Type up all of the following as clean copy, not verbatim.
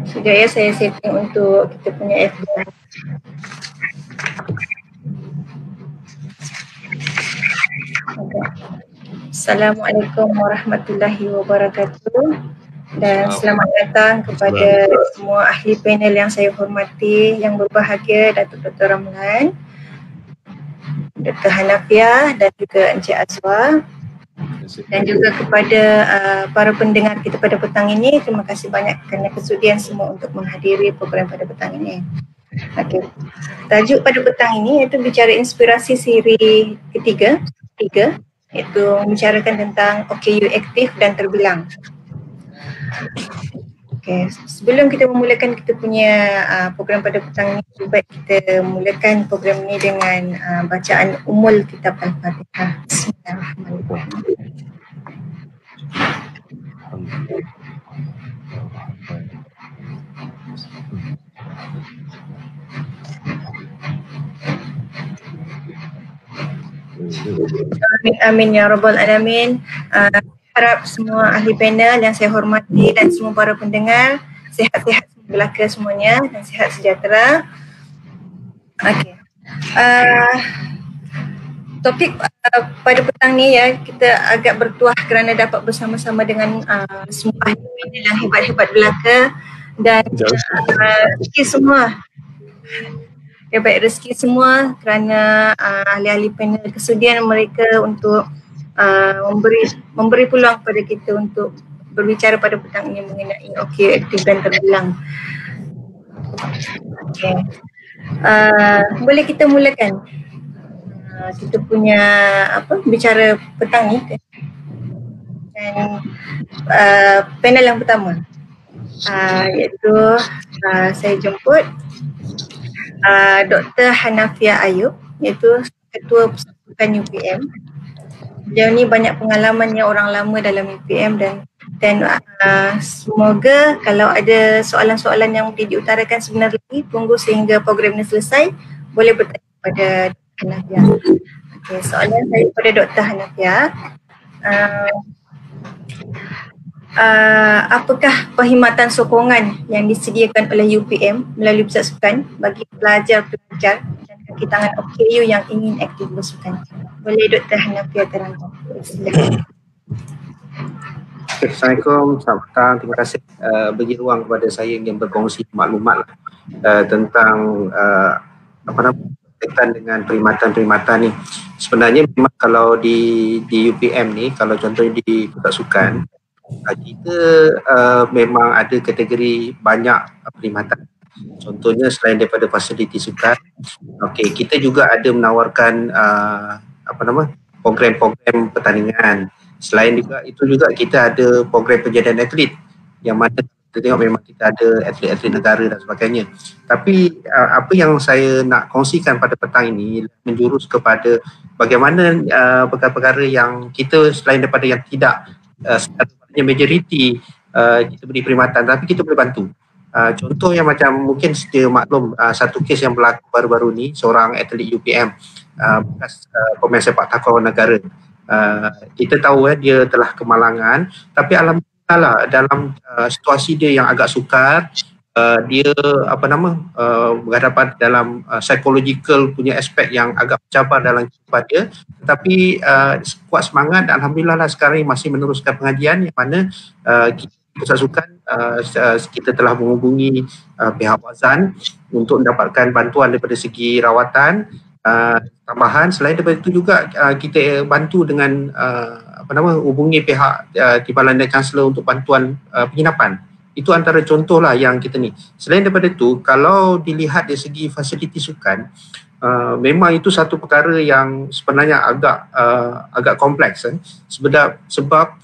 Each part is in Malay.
Sekejap ya, saya setting untuk kita punya FB. Okay. Assalamualaikum warahmatullahi wabarakatuh dan selamat datang kepada semua ahli panel yang saya hormati, yang berbahagia, Datuk Dr. Ramlan, Dr. Hanafiah dan juga Encik Azwar, dan juga kepada para pendengar kita pada petang ini. Terima kasih banyak kerana kesudian semua untuk menghadiri program pada petang ini. Okey. Tajuk pada petang ini iaitu bicara inspirasi siri ketiga, iaitu membicarakan tentang OKU aktif dan terbilang. Okey, sebelum kita memulakan kita punya program pada petang ini, lebih baik kita mulakan program ini dengan bacaan umul kitab Al-Fatihah. Bismillahirrahmanirrahim. Amin, amin ya rabbal alamin. Harap semua ahli panel yang saya hormati dan semua para pendengar sihat-sihat belaka semuanya dan sihat sejahtera. Okey. Topik pada petang ni ya, kita agak bertuah kerana dapat bersama-sama dengan semua ahli panel yang hebat-hebat belaka dan rezeki semua. Ya, baik, rezeki semua kerana ahli-ahli panel kesudian mereka untuk memberi peluang kepada kita untuk berbicara pada petang ini mengenai OKU aktif dan terbilang. Okay. Boleh kita mulakan kita punya bicara petang ni dan panel yang pertama iaitu saya jemput Dr. Hanafiah Ayub, iaitu Ketua Persatuan UPM. Beliau ni banyak pengalamannya, orang lama dalam UPM dan semoga kalau ada soalan-soalan yang boleh diutarakan sebentar lagi, tunggu sehingga program ini selesai, boleh bertanya kepada Dr. Hanafiah. Okay, soalan saya kepada Dr. Hanafiah. Apakah perkhidmatan sokongan yang disediakan oleh UPM melalui Pusat Sukan bagi pelajar-pelajar dan kaki tangan OKU yang ingin aktif bersukan? Boleh Dr. Hanafiah terangkan? Assalamualaikum, selamat petang. Terima kasih bagi ruang kepada saya yang berkongsi maklumat tentang berkaitan dengan perkhidmatan-perkhidmatan ni. Sebenarnya memang kalau di UPM ni, kalau contohnya di Pusat Sukan, kita memang ada kategori banyak perkhidmatan. Contohnya selain daripada fasiliti sukan, okey, kita juga ada menawarkan program-program pertandingan. Selain juga itu juga kita ada program penjadian atlet yang mana kita tengok memang kita ada atlet-atlet negara dan sebagainya. Tapi apa yang saya nak kongsikan pada petang ini menjurus kepada bagaimana perkara-perkara yang kita selain daripada yang tidak majoriti kita beri perkhidmatan, tapi kita boleh bantu. Contoh yang macam mungkin sedia maklum, satu kes yang berlaku baru-baru ni, seorang atlet UPM bekas pemain sepak takraw negara. Kita tahu dia telah kemalangan, tapi alhamdulillah dalam situasi dia yang agak sukar, dia berhadapan dalam psychological punya aspek yang agak mencabar dalam kehidupan dia, tetapi kuat semangat dan alhamdulillah lah sekarang ini masih meneruskan pengajian yang mana Pusat Sukan kita telah menghubungi pihak Wazan untuk mendapatkan bantuan daripada segi rawatan tambahan. Selain daripada itu juga kita bantu dengan hubungi pihak Timbalan dan Kansellor untuk bantuan penginapan. Itu antara contoh lah yang kita ni. Selain daripada itu, kalau dilihat dari segi fasiliti sukan, memang itu satu perkara yang sebenarnya agak kompleks. Sebab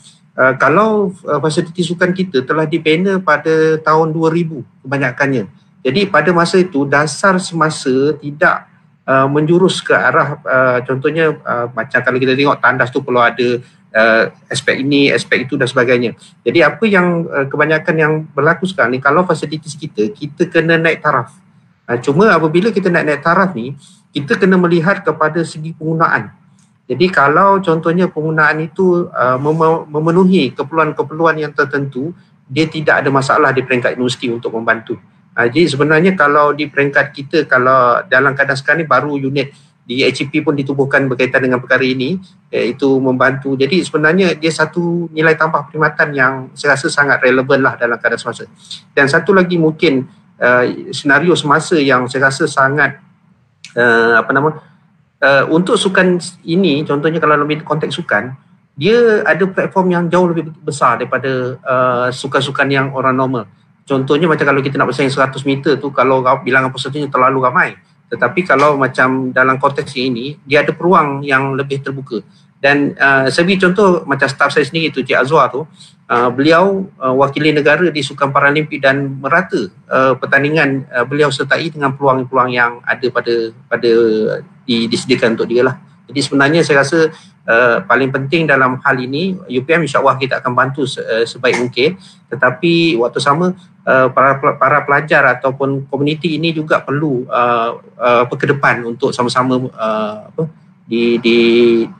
kalau fasiliti sukan kita telah dibina pada tahun 2000 kebanyakannya. Jadi pada masa itu dasar semasa tidak menjurus ke arah contohnya macam kalau kita tengok tandas tu perlu ada aspek ini, aspek itu dan sebagainya. Jadi apa yang kebanyakan yang berlaku sekarang ni, kalau fasilitis kita kena naik taraf. Cuma apabila kita naik taraf ni, kita kena melihat kepada segi penggunaan. Jadi kalau contohnya penggunaan itu memenuhi keperluan-keperluan yang tertentu, dia tidak ada masalah di peringkat universiti untuk membantu. Jadi sebenarnya kalau di peringkat kita, kalau dalam keadaan sekarang ni baru unit di HEP pun ditubuhkan berkaitan dengan perkara ini, iaitu membantu. Jadi sebenarnya dia satu nilai tambah perkhidmatan yang saya rasa sangat relevan lah dalam keadaan semasa. Dan satu lagi mungkin senario semasa yang saya rasa sangat untuk sukan ini, contohnya kalau dalam konteks sukan, dia ada platform yang jauh lebih besar daripada sukan-sukan yang orang normal. Contohnya macam kalau kita nak bersaing 100 meter tu, kalau bilangan pesertanya terlalu ramai. Tetapi kalau macam dalam konteks ini, dia ada peluang yang lebih terbuka. Dan saya beri contoh macam staf saya sendiri tu, Cik Azwar tu, beliau wakili negara di Sukan Paralimpik dan merata pertandingan beliau sertai dengan peluang-peluang yang ada pada disediakan untuk dia lah. Jadi sebenarnya saya rasa paling penting dalam hal ini, UPM insyaAllah kita akan bantu sebaik mungkin, tetapi waktu sama para pelajar ataupun komuniti ini juga perlu ke depan untuk sama-sama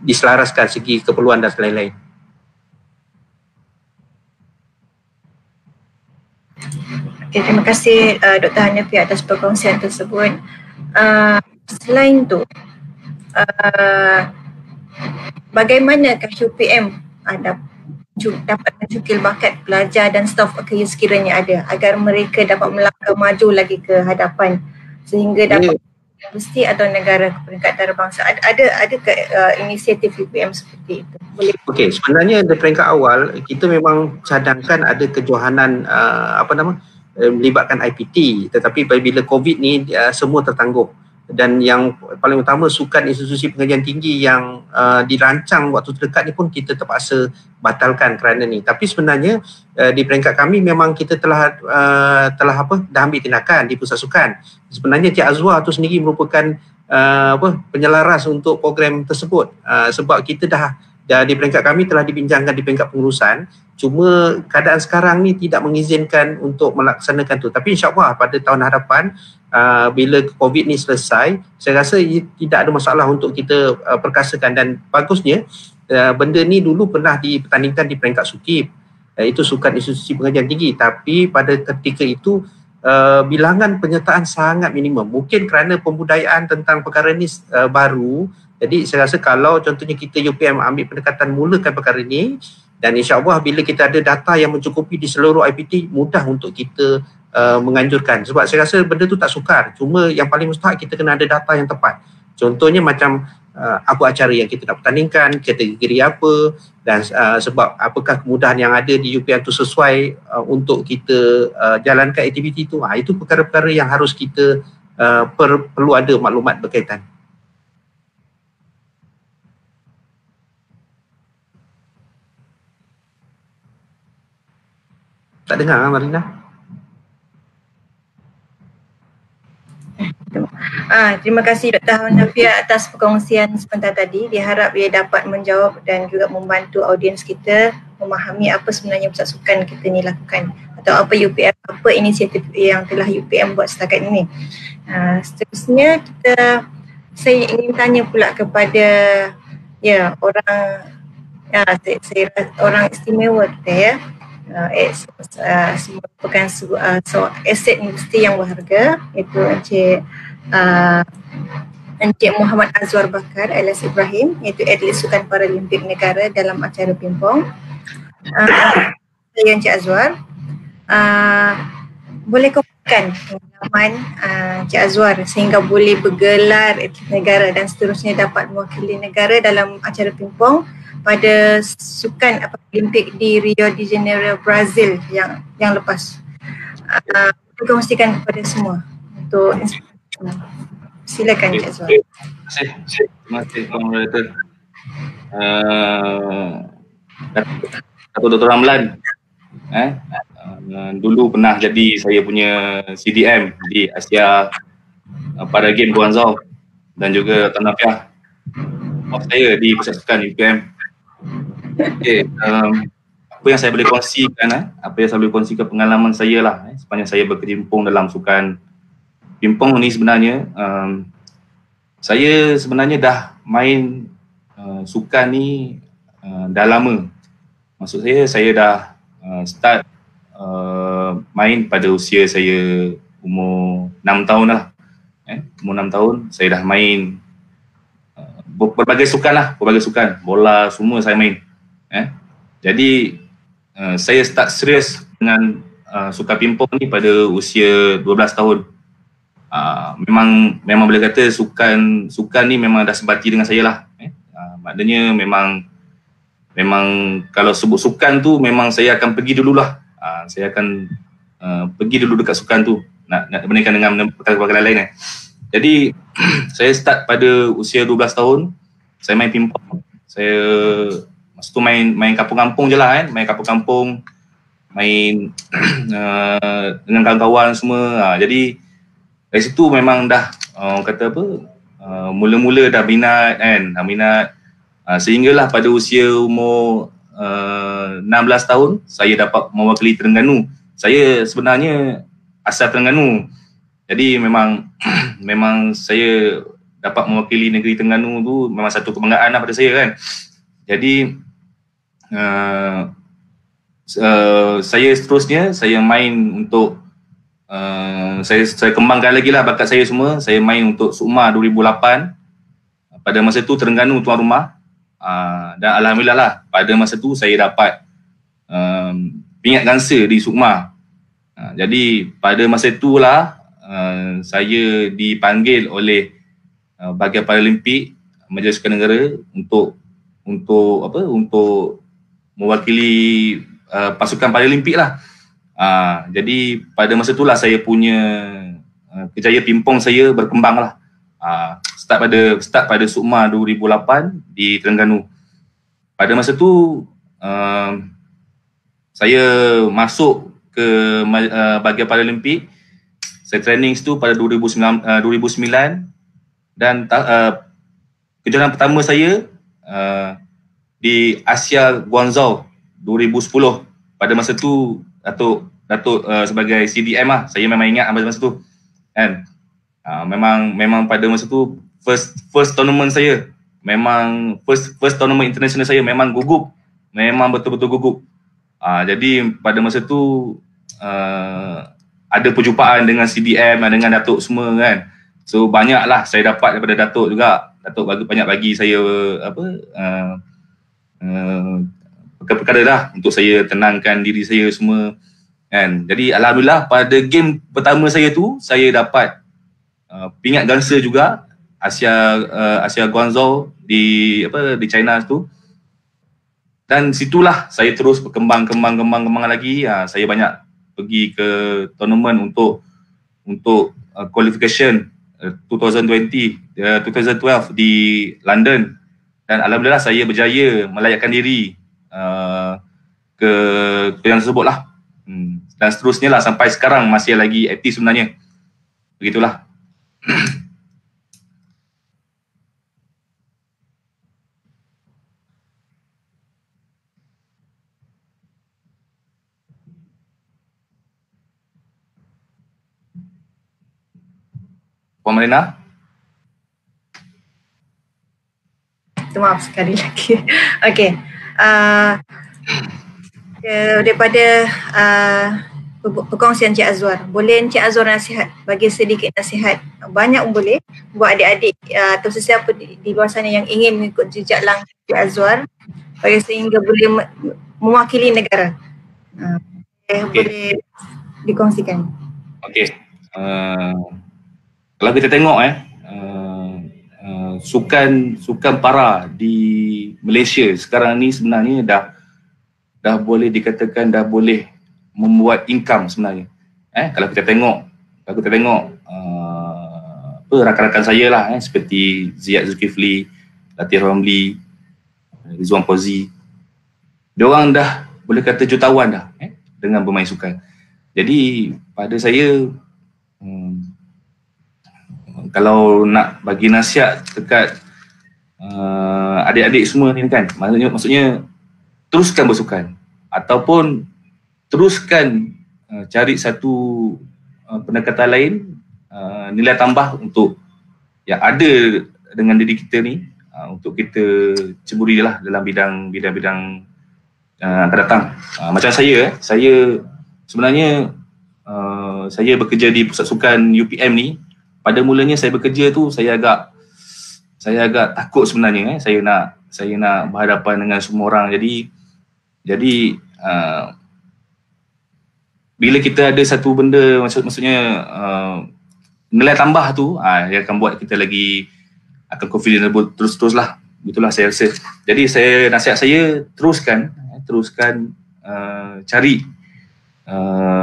diselaraskan segi keperluan dan lain-lain. Okay, terima kasih Dr. Hanafi atas perkongsian tersebut. Selain itu, bagaimanakah UPM dapat mencukil bakat pelajar dan staf akademik sekiranya ada, agar mereka dapat melangkah maju lagi ke hadapan sehingga dapat universiti atau negara ke peringkat antarabangsa? Ada ke inisiatif UPM seperti itu? Okey, sebenarnya di peringkat awal kita memang cadangkan ada kejohanan melibatkan IPT, tetapi bila COVID ni semua tertangguh. Dan yang paling utama, sukan institusi pengajian tinggi yang dirancang waktu terdekat ni pun kita terpaksa batalkan kerana ni. Tapi sebenarnya di peringkat kami memang kita dah ambil tindakan di pusat sukan. Sebenarnya Cik Azwar tu sendiri merupakan penyelaras untuk program tersebut, sebab kita dah di peringkat kami telah dibincangkan di peringkat pengurusan, cuma keadaan sekarang ni tidak mengizinkan untuk melaksanakan tu. Tapi insyaAllah pada tahun hadapan, bila COVID ni selesai, saya rasa tidak ada masalah untuk kita perkasakan. Dan bagusnya benda ni dulu pernah dipertandingkan di peringkat SUKIP, itu Sukan Institusi Pengajian Tinggi, tapi pada ketika itu bilangan penyertaan sangat minimum. Mungkin kerana pembudayaan tentang perkara ni baru. Jadi saya rasa kalau contohnya kita UPM ambil pendekatan mulakan perkara ni, dan insyaAllah bila kita ada data yang mencukupi di seluruh IPT, mudah untuk kita menganjurkan. Sebab saya rasa benda tu tak sukar, cuma yang paling mustahak kita kena ada data yang tepat. Contohnya macam apa acara yang kita nak pertandingkan, kategori apa, dan sebab apakah kemudahan yang ada di UPM tu sesuai untuk kita jalankan aktiviti tu. Itu perkara-perkara yang harus kita perlu ada maklumat berkaitan. Tak dengar Marina? Terima kasih Dr. Hanafi atas perkongsian sebentar tadi. Diharap ia dapat menjawab dan juga membantu audiens kita memahami apa sebenarnya pusat sukan kita ni lakukan, atau apa UPM, apa inisiatif yang telah UPM buat setakat ini. Seterusnya saya ingin tanya pula kepada orang istimewa kita merupakan aset universiti yang berharga, iaitu Encik Muhammad Azwar Bakar alias Ibrahim, iaitu atlet Sukan Paralimpik Negara dalam acara pingpong. Saya Encik Azwar, boleh kongsikan pengalaman Encik Azwar sehingga boleh bergelar atlet negara dan seterusnya dapat mewakili negara dalam acara pingpong pada Sukan Paralimpik di Rio de Janeiro, Brazil yang lepas. Kongsikan kepada semua untuk silakan Cik Azwar. Terima kasih Tuan Moderator. Datuk Dr. Ramlan, dulu pernah jadi saya punya CDM di Asia pada game Guangzhou, dan juga Tuan Nafiah saya di Pusat Sukan UPM. Apa yang saya boleh kongsikan, pengalaman saya lah sepanjang saya berkecimpung dalam sukan pingpong ni. Sebenarnya saya sebenarnya dah main sukan ni dah lama. Maksud saya dah start main pada usia saya umur 6 tahun lah. Umur 6 tahun saya dah main berbagai sukan, bola semua saya main. Jadi saya start serius dengan sukan pimpong ni pada usia 12 tahun. Memang boleh kata sukan ni memang dah sebati dengan saya lah. Maknanya memang kalau sebut sukan tu memang saya akan pergi dululah. Saya akan pergi dulu dekat sukan tu nak bandingkan dengan perkara-perkara lain. Jadi saya start pada usia 12 tahun. Saya main pimpong. Saya masa tu main kampung-kampung je lah, main kampung-kampung, main dengan kawan-kawan semua. Jadi dari situ memang dah kata apa, mula-mula dah minat kan, sehinggalah pada usia umur 16 tahun saya dapat mewakili Terengganu. Saya sebenarnya asal Terengganu. Jadi memang saya dapat mewakili negeri Terengganu tu memang satu kebanggaan lah pada saya kan. Jadi saya seterusnya saya main untuk saya kembangkan lagi lah bakat saya semua. Saya main untuk Sukma 2008. Pada masa tu Terengganu tuan rumah. Dan alhamdulillah lah pada masa tu saya dapat pingat gangsa di Sukma. Jadi pada masa tu lah saya dipanggil oleh Bahagian Paralimpik Majlis Sukan Negara untuk mewakili pasukan Paralimpik lah. Jadi pada masa itulah saya punya kejayaan pimpong saya berkembang lah. Start pada Sukma 2008 di Terengganu. Pada masa tu saya masuk ke Bahagian Paralimpik. Saya training situ pada 2009 dan kejuaraan pertama saya di Asia Guangzhou 2010. Pada masa tu Datuk sebagai CDM lah. Saya memang ingat pada masa tu kan. Memang pada masa tu first tournament saya, memang first tournament international saya memang gugup. Memang betul-betul gugup. Jadi pada masa tu ada perjumpaan dengan CDM, dengan Datuk semua kan. So banyaklah saya dapat daripada Datuk juga. Datuk bagi saya perkara-perkara dah untuk saya tenangkan diri saya semua kan. Jadi alhamdulillah pada game pertama saya tu saya dapat pingat gangsa juga Asia Guangzhou di China tu. Dan situlah saya terus berkembang lagi. Saya banyak pergi ke tournament untuk qualification 2012 di London, dan alhamdulillah saya berjaya melayakkan diri ke yang tersebut lah. Dan seterusnya lah sampai sekarang masih lagi aktif sebenarnya. Begitulah. Puan Marina? Maaf sekali lagi. Okey. Daripada perkongsian Encik Azwar, boleh Encik Azwar nasihat, bagi sedikit nasihat, banyak boleh, buat adik-adik atau sesiapa di luar sana yang ingin mengikut jejak langkah Encik Azwar bagi sehingga boleh mewakili negara. Boleh dikongsikan. Okey. Kalau kita tengok sukan para di Malaysia sekarang ni sebenarnya dah boleh dikatakan dah boleh membuat income sebenarnya. Kalau kita tengok rakan-rakan saya lah seperti Ziyad Zulkifli, Latif Ramli, Rizwan Fauzi, diorang dah boleh kata jutawan dah dengan bermain sukan. Jadi pada saya kalau nak bagi nasihat dekat adik-adik semua ni kan, maksudnya teruskan bersukan ataupun teruskan cari satu pendekatan lain, nilai tambah untuk yang ada dengan diri kita ni, untuk kita ceburi lah dalam bidang akan datang. Macam saya sebenarnya saya bekerja di Pusat Sukan UPM ni. Pada mulanya saya bekerja tu saya agak takut sebenarnya. Saya nak berhadapan dengan semua orang. Jadi bila kita ada satu benda, maksudnya nilai tambah tu, dia akan buat kita lagi akan confident terus-teruslah. Itulah saya rasa. Jadi nasihat saya teruskan cari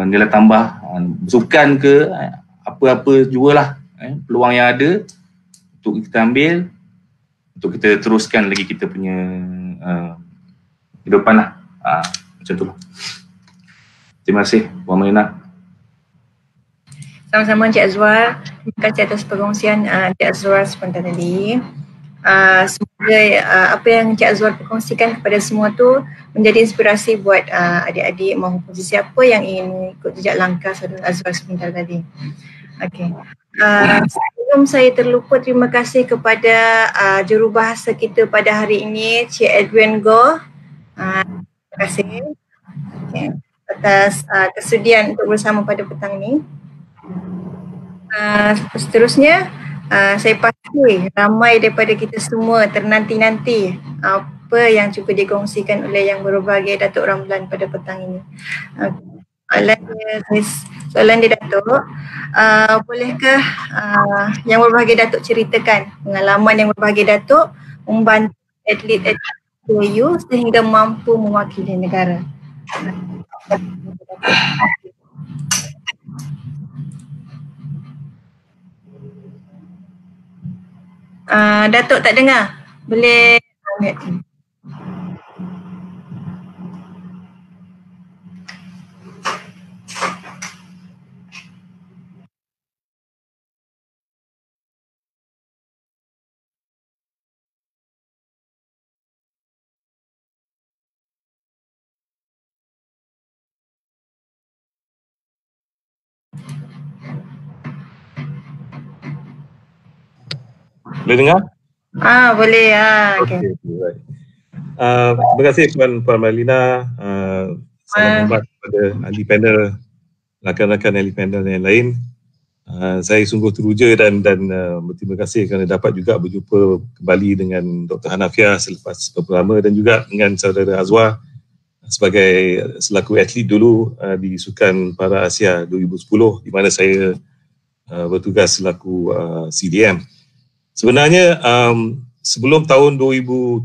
nilai tambah, sukan ke apa-apa jugalah, peluang yang ada untuk kita ambil, untuk kita teruskan lagi kita punya kehidupan lah. Macam tu lah. Terima kasih Puan Marina. Sama-sama Encik Azwar. Terima kasih atas perkongsian Encik Azwar sebentar tadi. Semoga apa yang Encik Azwar perkongsikan kepada semua tu menjadi inspirasi buat adik-adik maupun siapa yang ingin ikut jejak langkah Saudara Azwar sebentar tadi. Okey. Sebelum saya terlupa, terima kasih kepada jurubahasa kita pada hari ini, Cik Edwin Goh. Terima kasih atas kesudian untuk bersama pada petang ini. Seterusnya, saya pasti ramai daripada kita semua ternanti-nanti apa yang cuba dikongsikan oleh Yang Berbahagia Datuk Ramlan pada petang ini. Soalan dia Datuk, bolehkah Yang Berbahagia Datuk ceritakan pengalaman Yang Berbahagia Datuk membantu atlet-atlet KU sehingga mampu mewakili negara? Datuk tak dengar? Boleh boleh dengar? Boleh. Okay. Right. Terima kasih Puan Marlina. Salam hormat kepada ahli panel, rakan-rakan ahli panel yang lain. Saya sungguh teruja dan berterima kasih kerana dapat juga berjumpa kembali dengan Dr. Hanafiah selepas beberapa lama, dan juga dengan Saudara Azwar sebagai selaku atlet dulu di Sukan Para Asia 2010, di mana saya bertugas selaku CDM. Sebenarnya sebelum tahun 2007,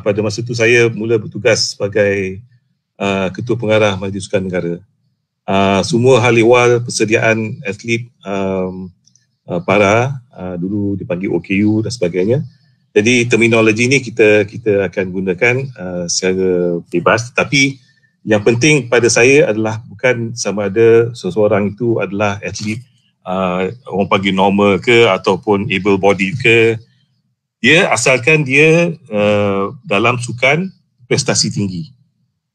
pada masa itu saya mula bertugas sebagai Ketua Pengarah Majlis Sukan Negara. Semua hal ehwal persediaan atlet para dulu dipanggil OKU dan sebagainya. Jadi terminologi ini kita akan gunakan secara bebas, tetapi yang penting pada saya adalah bukan sama ada seseorang itu adalah atlet orang panggil normal ke ataupun able bodied ke, dia asalkan dia dalam sukan prestasi tinggi.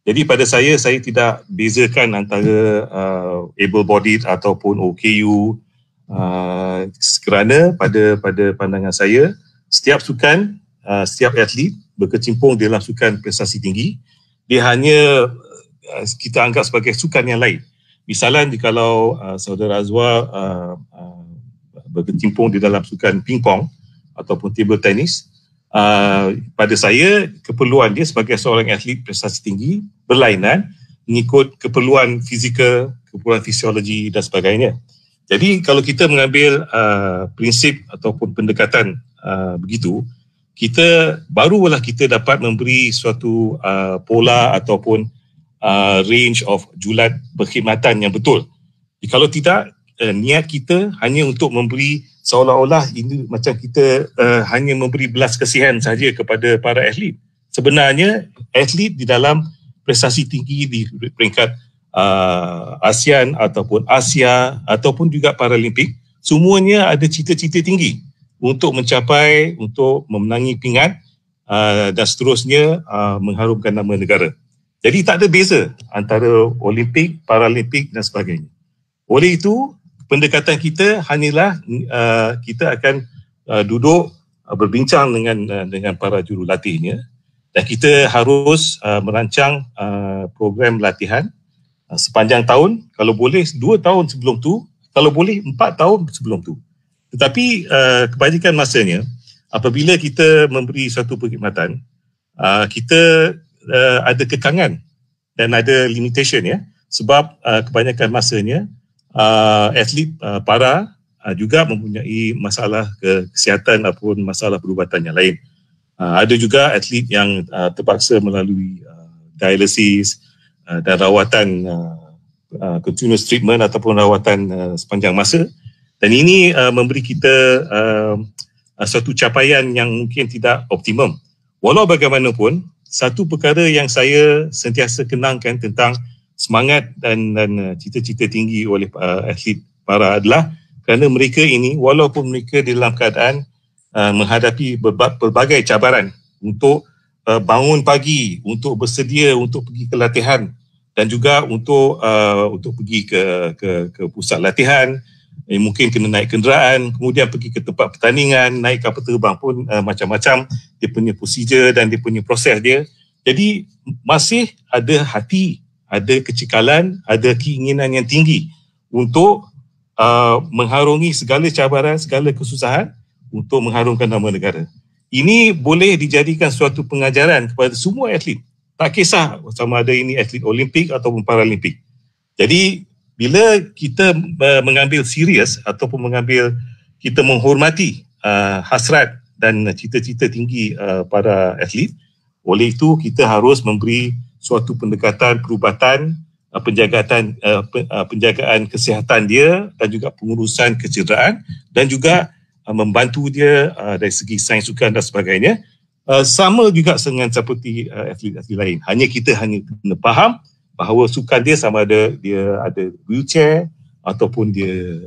Jadi pada saya tidak bezakan antara able bodied ataupun OKU, kerana pada pandangan saya setiap sukan, setiap atlet berkecimpung dalam sukan prestasi tinggi, dia hanya kita anggap sebagai sukan yang lain. Misalnya jikalau Saudara Azwar berkecimpung di dalam sukan pingpong ataupun table tennis, pada saya keperluan dia sebagai seorang atlet prestasi tinggi berlainan mengikut keperluan fizikal, keperluan fisiologi dan sebagainya. Jadi kalau kita mengambil prinsip ataupun pendekatan begitu, barulah kita dapat memberi suatu pola ataupun range of julat perkhidmatan yang betul. Kalau tidak, niat kita hanya untuk memberi seolah-olah ini macam kita hanya memberi belas kasihan saja kepada para atlet. Sebenarnya atlet di dalam prestasi tinggi di peringkat ASEAN ataupun Asia ataupun juga Paralimpik, semuanya ada cita-cita tinggi untuk mencapai, untuk memenangi pingat dan seterusnya mengharumkan nama negara. Jadi tak ada beza antara Olimpik, Paralimpik dan sebagainya. Oleh itu, pendekatan kita hanyalah kita akan duduk berbincang dengan para jurulatihnya, dan kita harus merancang program latihan sepanjang tahun, kalau boleh 2 tahun sebelum tu, kalau boleh 4 tahun sebelum tu. Tetapi kebajikan masanya, apabila kita memberi satu perkhidmatan, kita ada kekangan dan ada limitation ya, sebab kebanyakan masanya atlet para juga mempunyai masalah kesihatan ataupun masalah perubatan yang lain. Ada juga atlet yang terpaksa melalui dialisis dan rawatan continuous treatment ataupun rawatan sepanjang masa, dan ini memberi kita satu capaian yang mungkin tidak optimum. Walau bagaimanapun, satu perkara yang saya sentiasa kenangkan tentang semangat dan cita-cita tinggi oleh atlet para adalah kerana mereka ini, walaupun mereka dalam keadaan menghadapi berbagai cabaran untuk bangun pagi, untuk bersedia untuk pergi ke latihan, dan juga untuk pergi ke pusat latihan, mungkin kena naik kenderaan, kemudian pergi ke tempat pertandingan, naik kapal terbang pun macam-macam dia punya prosedur dan dia punya proses dia. Jadi masih ada hati, ada kecekalan, ada keinginan yang tinggi untuk mengharungi segala cabaran, segala kesusahan untuk mengharumkan nama negara. Ini boleh dijadikan suatu pengajaran kepada semua atlet. Tak kisah sama ada ini atlet Olimpik ataupun Paralimpik. Jadi bila kita mengambil serius ataupun kita menghormati hasrat dan cita-cita tinggi para atlet, oleh itu kita harus memberi suatu pendekatan perubatan, penjagaan kesihatan dia dan juga pengurusan kecederaan, dan juga membantu dia dari segi sains sukan dan sebagainya. Sama juga dengan seperti atlet-atlet lain. Kita hanya kena faham bahawa sukan dia sama ada dia ada wheelchair ataupun dia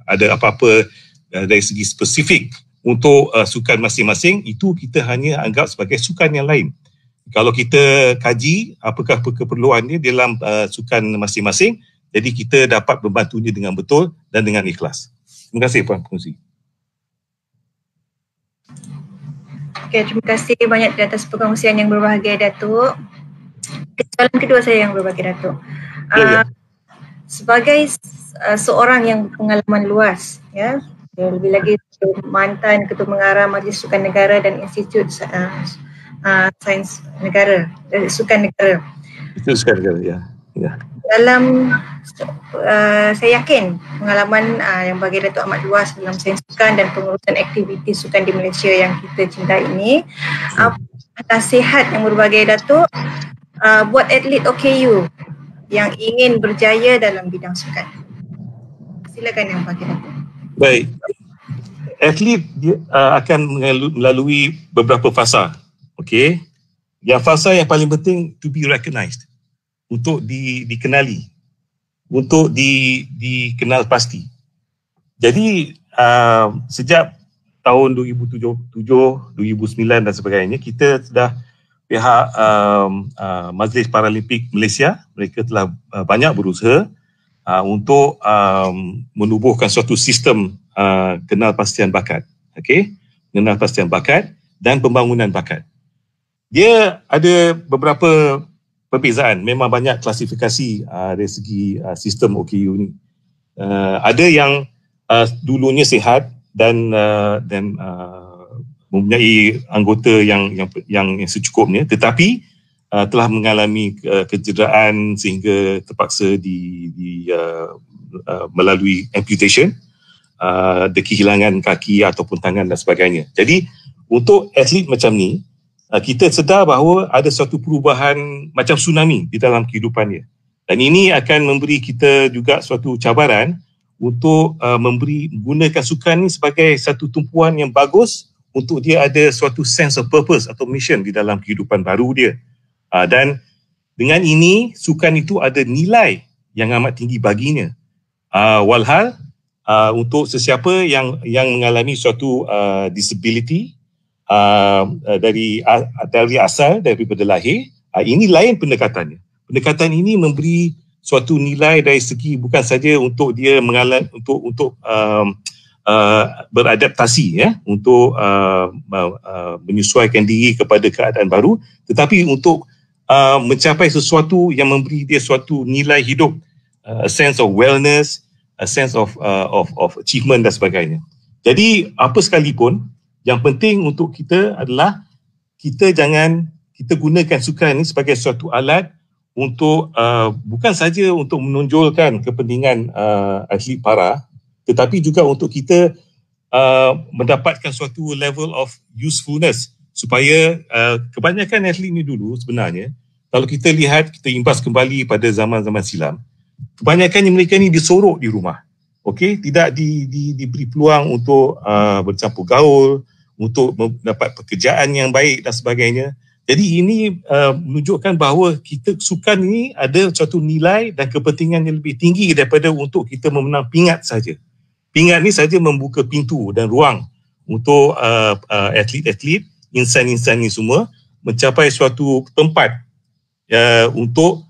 ada apa-apa dari segi spesifik untuk sukan masing-masing, itu kita hanya anggap sebagai sukan yang lain. Kalau kita kaji apakah keperluan dia dalam sukan masing-masing, jadi kita dapat membantunya dengan betul dan dengan ikhlas. Terima kasih Puan Pengerusi. Okay, terima kasih banyak di atas perkongsian yang berbahagia, Datuk. Soalan kedua saya yang berbahagia, Datuk. Sebagai seorang yang pengalaman luas, ya, lebih lagi mantan Ketua Mengarah Majlis Sukan Negara dan Institut Sains Negara, Sukan Negara. Itu Sukan Negara, ya. Dalam saya yakin pengalaman yang bagi Datuk amat luas dalam sains sukan dan pengurusan aktiviti sukan di Malaysia yang kita cintai ini, nasihat yang berbagai Datuk buat atlet OKU yang ingin berjaya dalam bidang sukan. Silakan yang bagi Datuk. Baik. Atlet akan melalui beberapa fasa. Okey. Yang fasa yang paling penting to be recognized, untuk dikenali, untuk dikenal pasti. Jadi sejak tahun 2007, 2009 dan sebagainya, kita sudah pihak Majlis Paralimpik Malaysia, mereka telah banyak berusaha untuk menubuhkan suatu sistem kenal pastian bakat. Okey, kenal pastian bakat dan pembangunan bakat. Dia ada beberapa perbezaan, memang banyak klasifikasi dari segi sistem OKU ni. Ada yang dulunya sihat dan mempunyai anggota yang secukupnya, tetapi telah mengalami kecederaan sehingga terpaksa melalui amputation, ada kehilangan kaki ataupun tangan dan sebagainya. Jadi untuk atlet macam ni, kita sedar bahawa ada suatu perubahan macam tsunami di dalam kehidupan dia. Dan ini akan memberi kita juga suatu cabaran untuk menggunakan sukan ni sebagai satu tumpuan yang bagus untuk dia ada suatu sense of purpose atau mission di dalam kehidupan baru dia. Dan dengan ini, sukan itu ada nilai yang amat tinggi baginya. Walhal untuk sesiapa yang mengalami suatu disability dari asal, daripada lahir, ini lain pendekatannya. Pendekatan ini memberi suatu nilai dari segi bukan saja untuk dia untuk beradaptasi, ya, untuk menyesuaikan diri kepada keadaan baru, tetapi untuk mencapai sesuatu yang memberi dia suatu nilai hidup, a sense of wellness, a sense of achievement dan sebagainya. Jadi apa sekalipun, yang penting untuk kita adalah kita gunakan sukan ini sebagai suatu alat untuk bukan saja untuk menonjolkan kepentingan atlet para, tetapi juga untuk kita mendapatkan suatu level of usefulness, supaya kebanyakan atlet ni dulu sebenarnya, kalau kita lihat, kita imbas kembali pada zaman-zaman silam, kebanyakan mereka ni disorok di rumah, okey, tidak diberi peluang untuk bercampur gaul, untuk mendapat pekerjaan yang baik dan sebagainya. Jadi ini menunjukkan bahawa sukan ini ada suatu nilai dan kepentingan yang lebih tinggi daripada untuk kita memenang pingat saja. Pingat ni saja membuka pintu dan ruang untuk atlet-atlet, insan-insan ni semua mencapai suatu tempat untuk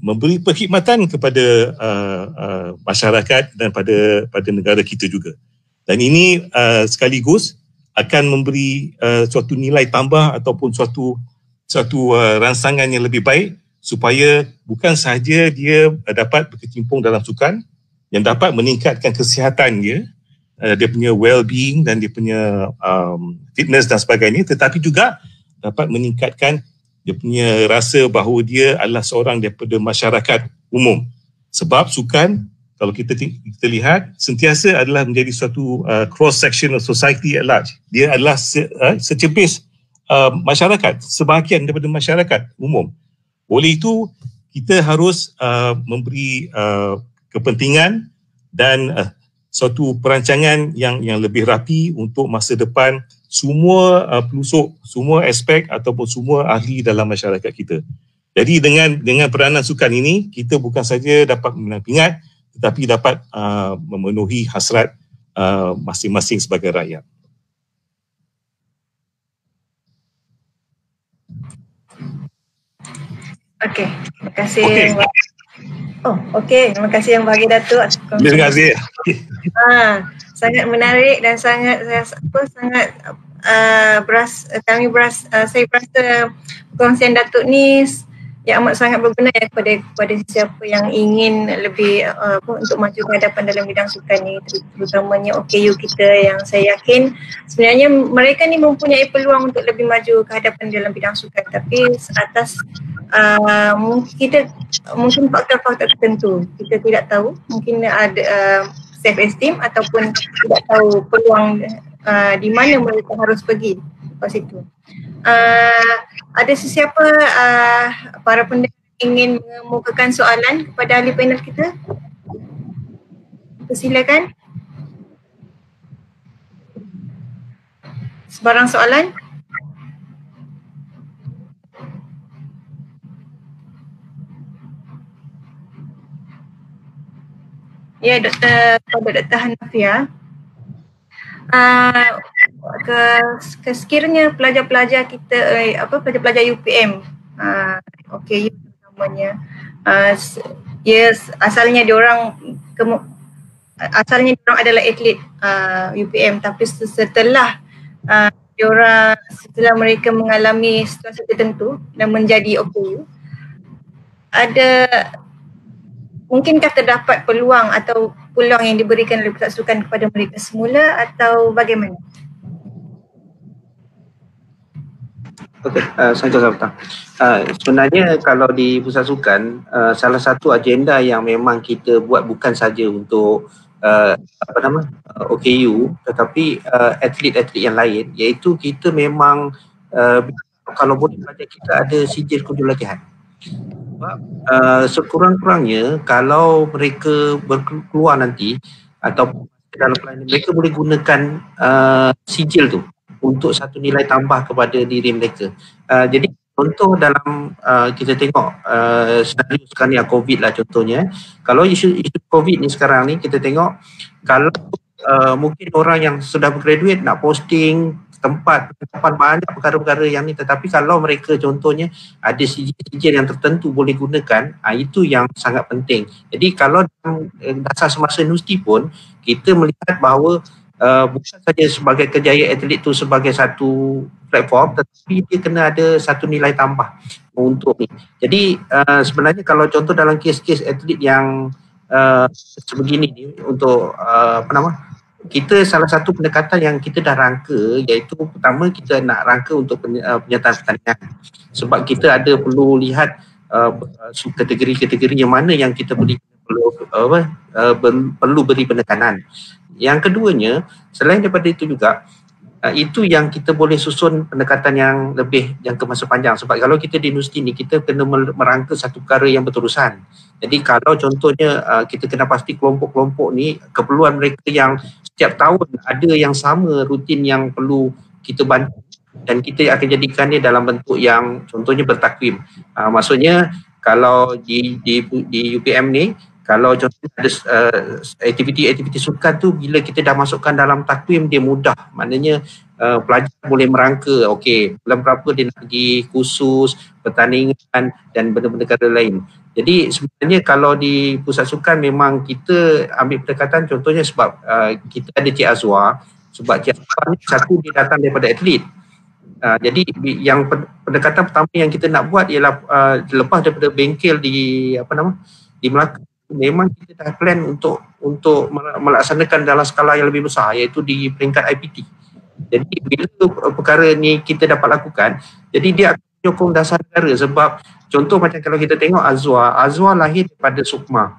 memberi perkhidmatan kepada masyarakat dan pada negara kita juga. Dan ini sekaligus akan memberi suatu nilai tambah ataupun suatu rangsangan yang lebih baik, supaya bukan sahaja dia dapat berkecimpung dalam sukan yang dapat meningkatkan kesihatan dia punya well-being dan dia punya fitness dan sebagainya, tetapi juga dapat meningkatkan dia punya rasa bahawa dia adalah seorang daripada masyarakat umum. Sebab sukan, kalau kita lihat, sentiasa adalah menjadi suatu cross-section of society at large. Dia adalah secepis masyarakat, sebahagian daripada masyarakat umum. Oleh itu, kita harus memberi kepentingan dan suatu perancangan yang lebih rapi untuk masa depan semua pelusuk, semua aspek ataupun semua ahli dalam masyarakat kita. Jadi dengan peranan sukan ini, kita bukan saja dapat menang pingat, tetapi dapat memenuhi hasrat masing-masing sebagai rakyat. Okey, terima kasih. Terima kasih yang bagi Datuk. Terima kasih. Sangat menarik dan sangat saya berasa perkongsian Datuk ni yang amat sangat berguna kepada siapa yang ingin lebih untuk maju ke hadapan dalam bidang sukan ni, terutamanya OKU kita, yang saya yakin sebenarnya mereka ni mempunyai peluang untuk lebih maju ke hadapan dalam bidang sukan, tapi atas mungkin faktor-faktor tertentu kita tidak tahu, mungkin ada self-esteem ataupun tidak tahu peluang di mana mereka harus pergi lepas itu. Ada sesiapa para pendengar ingin mengemukakan soalan kepada ahli panel kita? Silakan. Sebarang soalan? Ya, Dr. Hanafia. Sekiranya pelajar-pelajar kita pelajar-pelajar UPM OKU namanya, asalnya diorang adalah atlet UPM, tapi setelah mereka mengalami situasi tertentu dan menjadi OKU, mungkinkah terdapat peluang yang diberikan oleh Pusat Sukan kepada mereka semula atau bagaimana? Okey, saya sebenarnya kalau di Pusat Sukan, salah satu agenda yang memang kita buat bukan saja untuk OKU, tetapi atlet-atlet yang lain, iaitu kita memang kalau boleh saja kita ada sijil kunjung latihan. Sebab sekurang-kurangnya kalau mereka berkeluar nanti atau dalam pelayanan, mereka boleh gunakan sijil tu untuk satu nilai tambah kepada diri mereka. Jadi contoh dalam kita tengok senario sekarang ni COVID lah contohnya. Kalau isu COVID ni sekarang ni kita tengok, kalau mungkin orang yang sudah bergraduate nak posting tempat banyak perkara-perkara yang ni, tetapi kalau mereka contohnya ada sijil yang tertentu boleh gunakan, itu yang sangat penting. Jadi kalau dalam dasar semasa universiti pun kita melihat bahawa bukan saja sebagai kejayaan atlet tu sebagai satu platform, tetapi dia kena ada satu nilai tambah untuk ni. Jadi sebenarnya kalau contoh dalam kes-kes atlet yang sebegini ni, untuk kita salah satu pendekatan yang kita dah rangka, iaitu pertama kita nak rangka untuk penyertaan pertandingan, sebab kita ada perlu lihat kategori-kategori yang mana yang kita perlu beri penekanan. Yang keduanya, selain daripada itu juga, itu yang kita boleh susun pendekatan yang lebih jangka masa panjang. Sebab kalau kita di universiti ni, kita kena merangka satu perkara yang berterusan. Jadi kalau contohnya kita kena pasti kelompok-kelompok ni, keperluan mereka yang setiap tahun ada yang sama rutin yang perlu kita bantu, dan kita akan jadikan dia dalam bentuk yang contohnya bertakwim. Maksudnya kalau di UPM ni, kalau contohnya ada aktiviti-aktiviti sukan tu, bila kita dah masukkan dalam takwim, dia mudah. Maknanya pelajar boleh merangka, okey, bulan berapa dia nak pergi kursus, pertandingan dan benda-benda lain. Jadi sebenarnya kalau di pusat sukan memang kita ambil pendekatan, contohnya sebab kita ada Cik Azwar, sebab Cik Azwar ni satu dia datang daripada atlet. Jadi yang pendekatan pertama yang kita nak buat ialah lepas daripada bengkel di Melaka, memang kita dah plan untuk melaksanakan dalam skala yang lebih besar, iaitu di peringkat IPT. Jadi bila perkara ni kita dapat lakukan, jadi dia akan menyokong dasar negara. Sebab contoh macam kalau kita tengok Azwar lahir daripada Sukma,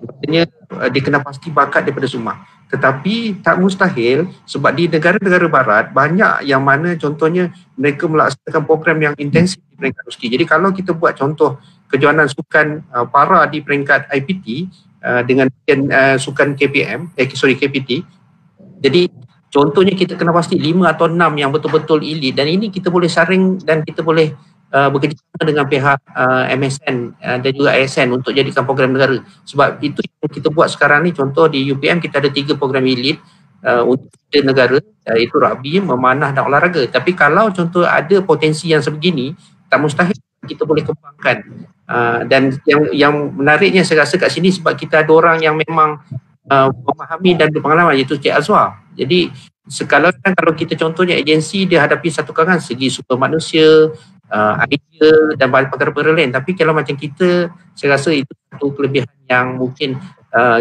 maksudnya dia kena pasti bakat daripada Sukma. Tetapi tak mustahil, sebab di negara-negara barat banyak yang mana contohnya mereka melaksanakan program yang intensif di peringkat universiti. Jadi kalau kita buat contoh kejohanan sukan para di peringkat IPT dengan sukan KPT, jadi contohnya kita kena pasti 5 atau 6 yang betul-betul elit, dan ini kita boleh saring dan kita boleh bekerjasama dengan pihak MSN dan juga ASN untuk jadikan program negara. Sebab itu yang kita buat sekarang ni, contoh di UPM kita ada 3 program elit untuk negara, iaitu rugby, memanah dan olahraga. Tapi kalau contoh ada potensi yang sebegini, tak mustahil kita boleh kembangkan. Dan yang menariknya saya rasa kat sini, sebab kita ada orang yang memang memahami dan berpengalaman, iaitu Cik Azwar. Jadi kalau kita contohnya agensi, dia hadapi satu kekangan segi sumber manusia, idea dan perkara-perkara lain. Tapi kalau macam kita, saya rasa itu satu kelebihan yang mungkin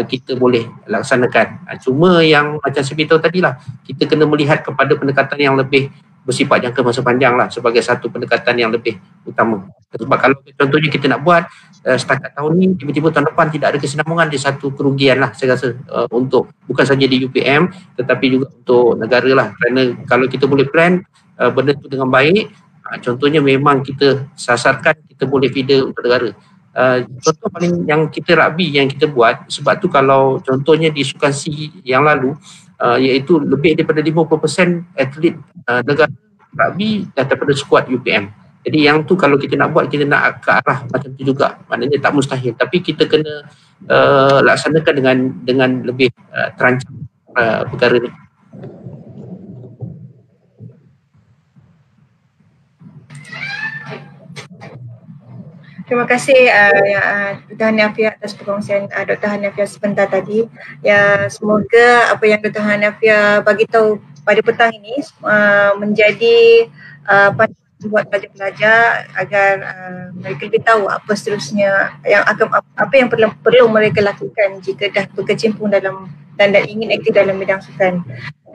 kita boleh laksanakan. Cuma yang macam saya beritahu tadi lah, kita kena melihat kepada pendekatan yang lebih bersifat jangka masa panjang lah sebagai satu pendekatan yang lebih utama. Sebab kalau contohnya kita nak buat setakat tahun ni, tiba-tiba tahun depan tidak ada kesinambungan, dia satu kerugian lah saya rasa, untuk bukan saja di UPM tetapi juga untuk negara lah. Kerana kalau kita boleh plan benda tu dengan baik, contohnya memang kita sasarkan, kita boleh feeder untuk negara. Contoh paling yang kita rugby yang kita buat, sebab tu kalau contohnya di Sukan C yang lalu, iaitu lebih daripada 50% atlet negara rugby daripada skuad UPM. Jadi yang tu kalau kita nak buat, kita nak ke arah macam tu juga. Maknanya tak mustahil, tapi kita kena laksanakan dengan lebih terancang perkara ni. Terima kasih Dr. Hanafiah atas perkongsian Dr. Hanafiah sebentar tadi. Ya, semoga apa yang Dr. Hanafiah bagi tahu pada petang ini menjadi panduan buat pelajar-pelajar agar mereka lebih tahu apa seterusnya apa yang perlu mereka lakukan jika dah berkecimpung dalam dan ingin aktif dalam bidang sukan.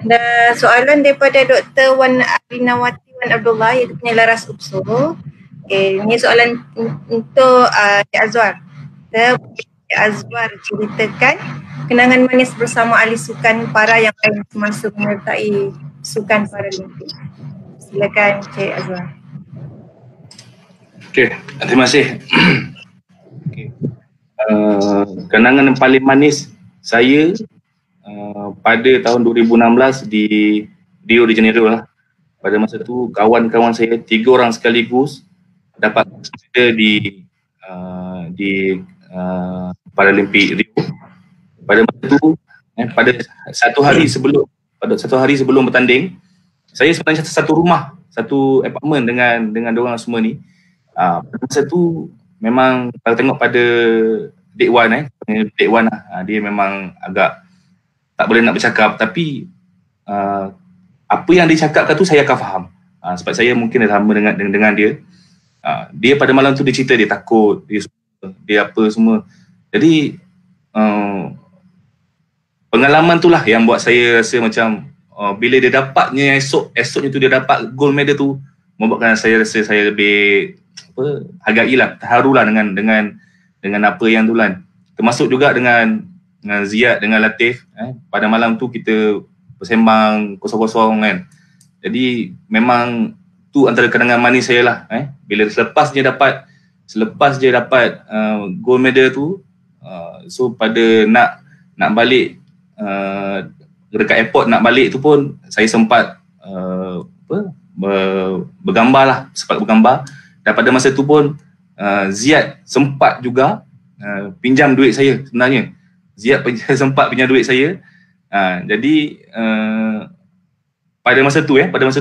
Dan soalan daripada Dr. Wan Arinawati Wan Abdullah, iaitu penyelaras UPSO. Okay, ini soalan untuk Cik Azwar. Cik Azwar ceritakan kenangan manis bersama ahli sukan para yang lain semasa menyertai sukan Paralimpik. Silakan Cik Azwar. Okey, terima kasih. Okay. Kenangan yang paling manis saya pada tahun 2016 di Rio de Janeiro lah. Pada masa tu kawan-kawan saya 3 orang sekaligus dapat ada di Paralimpik Rio. Pada masa tu pada satu hari sebelum bertanding, saya sebenarnya satu rumah, satu apartmen dengan diorang semua ni. Pada masa tu memang kalau tengok pada Dek Wan lah, dia memang agak tak boleh nak bercakap, tapi apa yang dia cakapkan tu saya akan faham. Sebab saya mungkin dah sama dengan dia. Dia pada malam tu dia cerita dia takut, dia apa semua. Jadi pengalaman tu lah yang buat saya rasa macam bila dia dapatnya esoknya tu dia dapat gold medal tu, membuatkan saya rasa saya lebih hargailah, terharulah dengan apa yang tu kan. Termasuk juga dengan Ziyad dengan Latif. Pada malam tu kita bersembang kosong-kosong kan. Jadi memang tu antara kenangan manis saya lah. Bila selepas dia dapat gold medal tu, so pada nak balik dekat airport nak balik tu pun saya sempat bergambar lah, sempat bergambar. Dan pada masa tu pun Ziyad sempat juga pinjam duit saya sebenarnya. Ziyad sempat pinjam duit saya. Jadi pada masa tu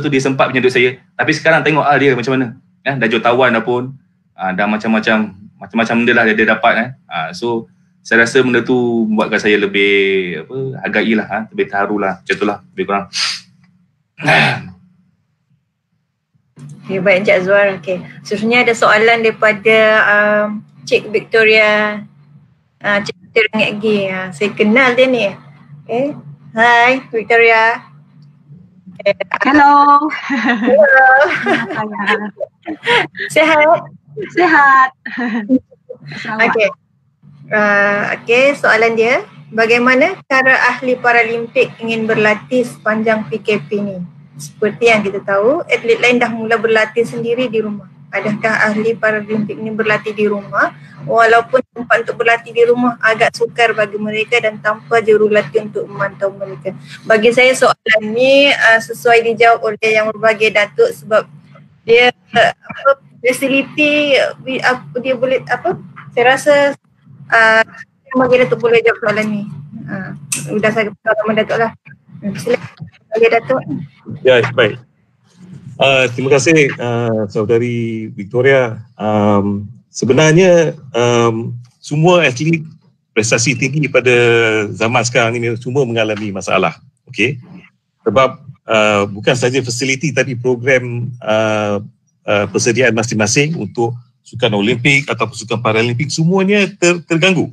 dia sempat pinjam duit saya. Tapi sekarang tengok dia macam mana. Dah jutawan dah pun. Dah macam-macam benda lah dia dapat. So saya rasa benda tu membuatkan saya lebih hargailah, lebih terharulah. Macam tu lah lebih kurang. Baik Encik Azwar. Okay. Seterusnya ada soalan daripada Cik Victoria. Cik Victoria Ngekgi. Saya kenal dia ni. Okay. Hai Victoria. Hello. Hello. Sihat? Okay. Okay, soalan dia. Bagaimana cara ahli Paralimpik ingin berlatih sepanjang PKP ni? Seperti yang kita tahu, atlet lain dah mula berlatih sendiri di rumah. Adakah ahli Paralimpik ni berlatih di rumah? Walaupun tempat untuk berlatih di rumah agak sukar bagi mereka dan tanpa jurulatih untuk memantau mereka. Bagi saya soalan ni sesuai dijawab oleh yang berbagai Datuk sebab dia fasiliti dia boleh saya rasa bagi Datuk boleh jawab soalan ni. Sudah saya pengalaman Datuk lah. Silakan Datuk. Ya, baik. Terima kasih saudari Victoria. Sebenarnya semua atlet prestasi tinggi pada zaman sekarang ini semua mengalami masalah. Okey. Sebab bukan sahaja fasiliti tapi program persediaan masing-masing untuk sukan Olimpik ataupun sukan Paralimpik semuanya terganggu.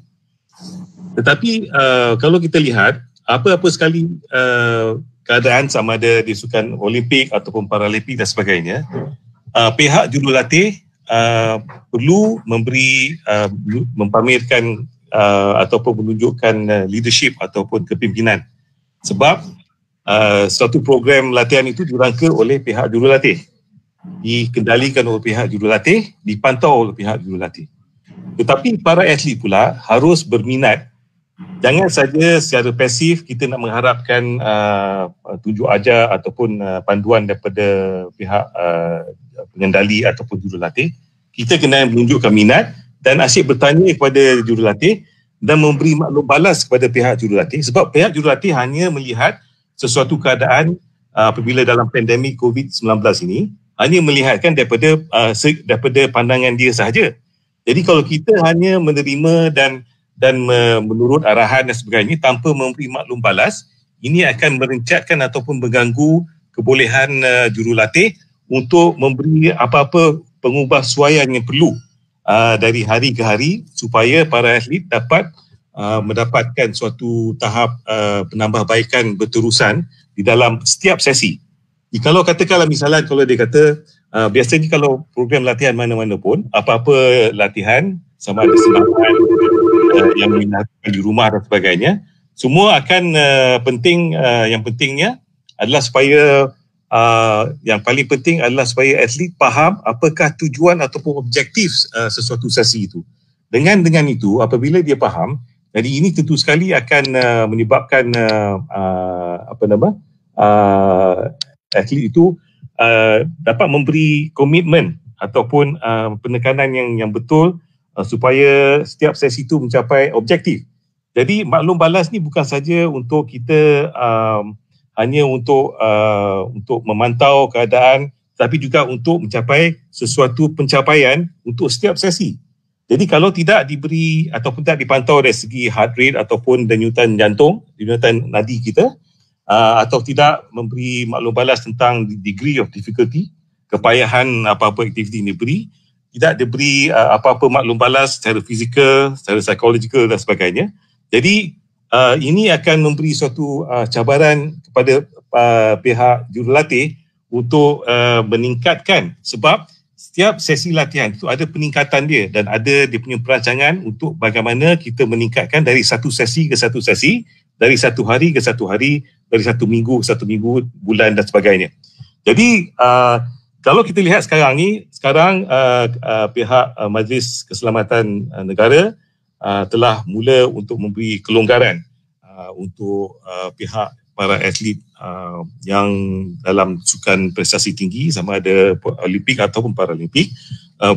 Tetapi kalau kita lihat apa-apa sekali keadaan sama ada di sukan Olimpik ataupun Paralimpik dan sebagainya, pihak jurulatih perlu mempamerkan ataupun menunjukkan leadership ataupun kepimpinan. Sebab suatu program latihan itu dirangka oleh pihak jurulatih, dikendalikan oleh pihak jurulatih, dipantau oleh pihak jurulatih. Tetapi para atlet pula harus berminat. Jangan saja secara pasif kita nak mengharapkan tunjuk ajar ataupun panduan daripada pihak pengendali ataupun jurulatih. Kita kena menunjukkan minat dan asyik bertanya kepada jurulatih dan memberi maklum balas kepada pihak jurulatih, sebab pihak jurulatih hanya melihat sesuatu keadaan apabila dalam pandemik COVID-19 ini hanya melihatkan daripada pandangan dia sahaja. Jadi kalau kita hanya menerima dan menurut arahan dan sebagainya tanpa memberi maklum balas, ini akan merencatkan ataupun mengganggu kebolehan jurulatih untuk memberi apa-apa pengubahsuaian yang perlu dari hari ke hari supaya para atlet dapat mendapatkan suatu tahap penambahbaikan berterusan di dalam setiap sesi. Kalau katakanlah misalnya kalau dia kata biasanya kalau program latihan mana-mana pun apa-apa latihan sama ada senaman yang dilakukan di rumah dan sebagainya, semua akan penting, yang pentingnya adalah supaya yang paling penting adalah supaya atlet faham apakah tujuan ataupun objektif sesuatu sesi itu. Dengan itu apabila dia faham, jadi ini tentu sekali akan menyebabkan atlet itu dapat memberi komitmen ataupun penekanan yang betul supaya setiap sesi itu mencapai objektif. Jadi maklum balas ni bukan saja untuk kita hanya untuk memantau keadaan, tapi juga untuk mencapai sesuatu pencapaian untuk setiap sesi. Jadi kalau tidak diberi ataupun tidak dipantau dari segi heart rate ataupun denyutan jantung, denyutan nadi kita, atau tidak memberi maklum balas tentang degree of difficulty, kepayahan apa-apa aktiviti ini diberi, tidak diberi apa-apa maklum balas secara fizikal, secara psikologikal dan sebagainya. Jadi ini akan memberi suatu cabaran kepada pihak jurulatih untuk meningkatkan, sebab setiap sesi latihan itu ada peningkatan dia dan ada dia punya perancangan untuk bagaimana kita meningkatkan dari satu sesi ke satu sesi, dari satu hari ke satu hari, dari satu minggu ke satu minggu, bulan dan sebagainya. Jadi kalau kita lihat sekarang ni, pihak Majlis Keselamatan Negara telah mula untuk memberi kelonggaran untuk pihak para atlet yang dalam sukan prestasi tinggi, sama ada Olimpik ataupun Paralimpik,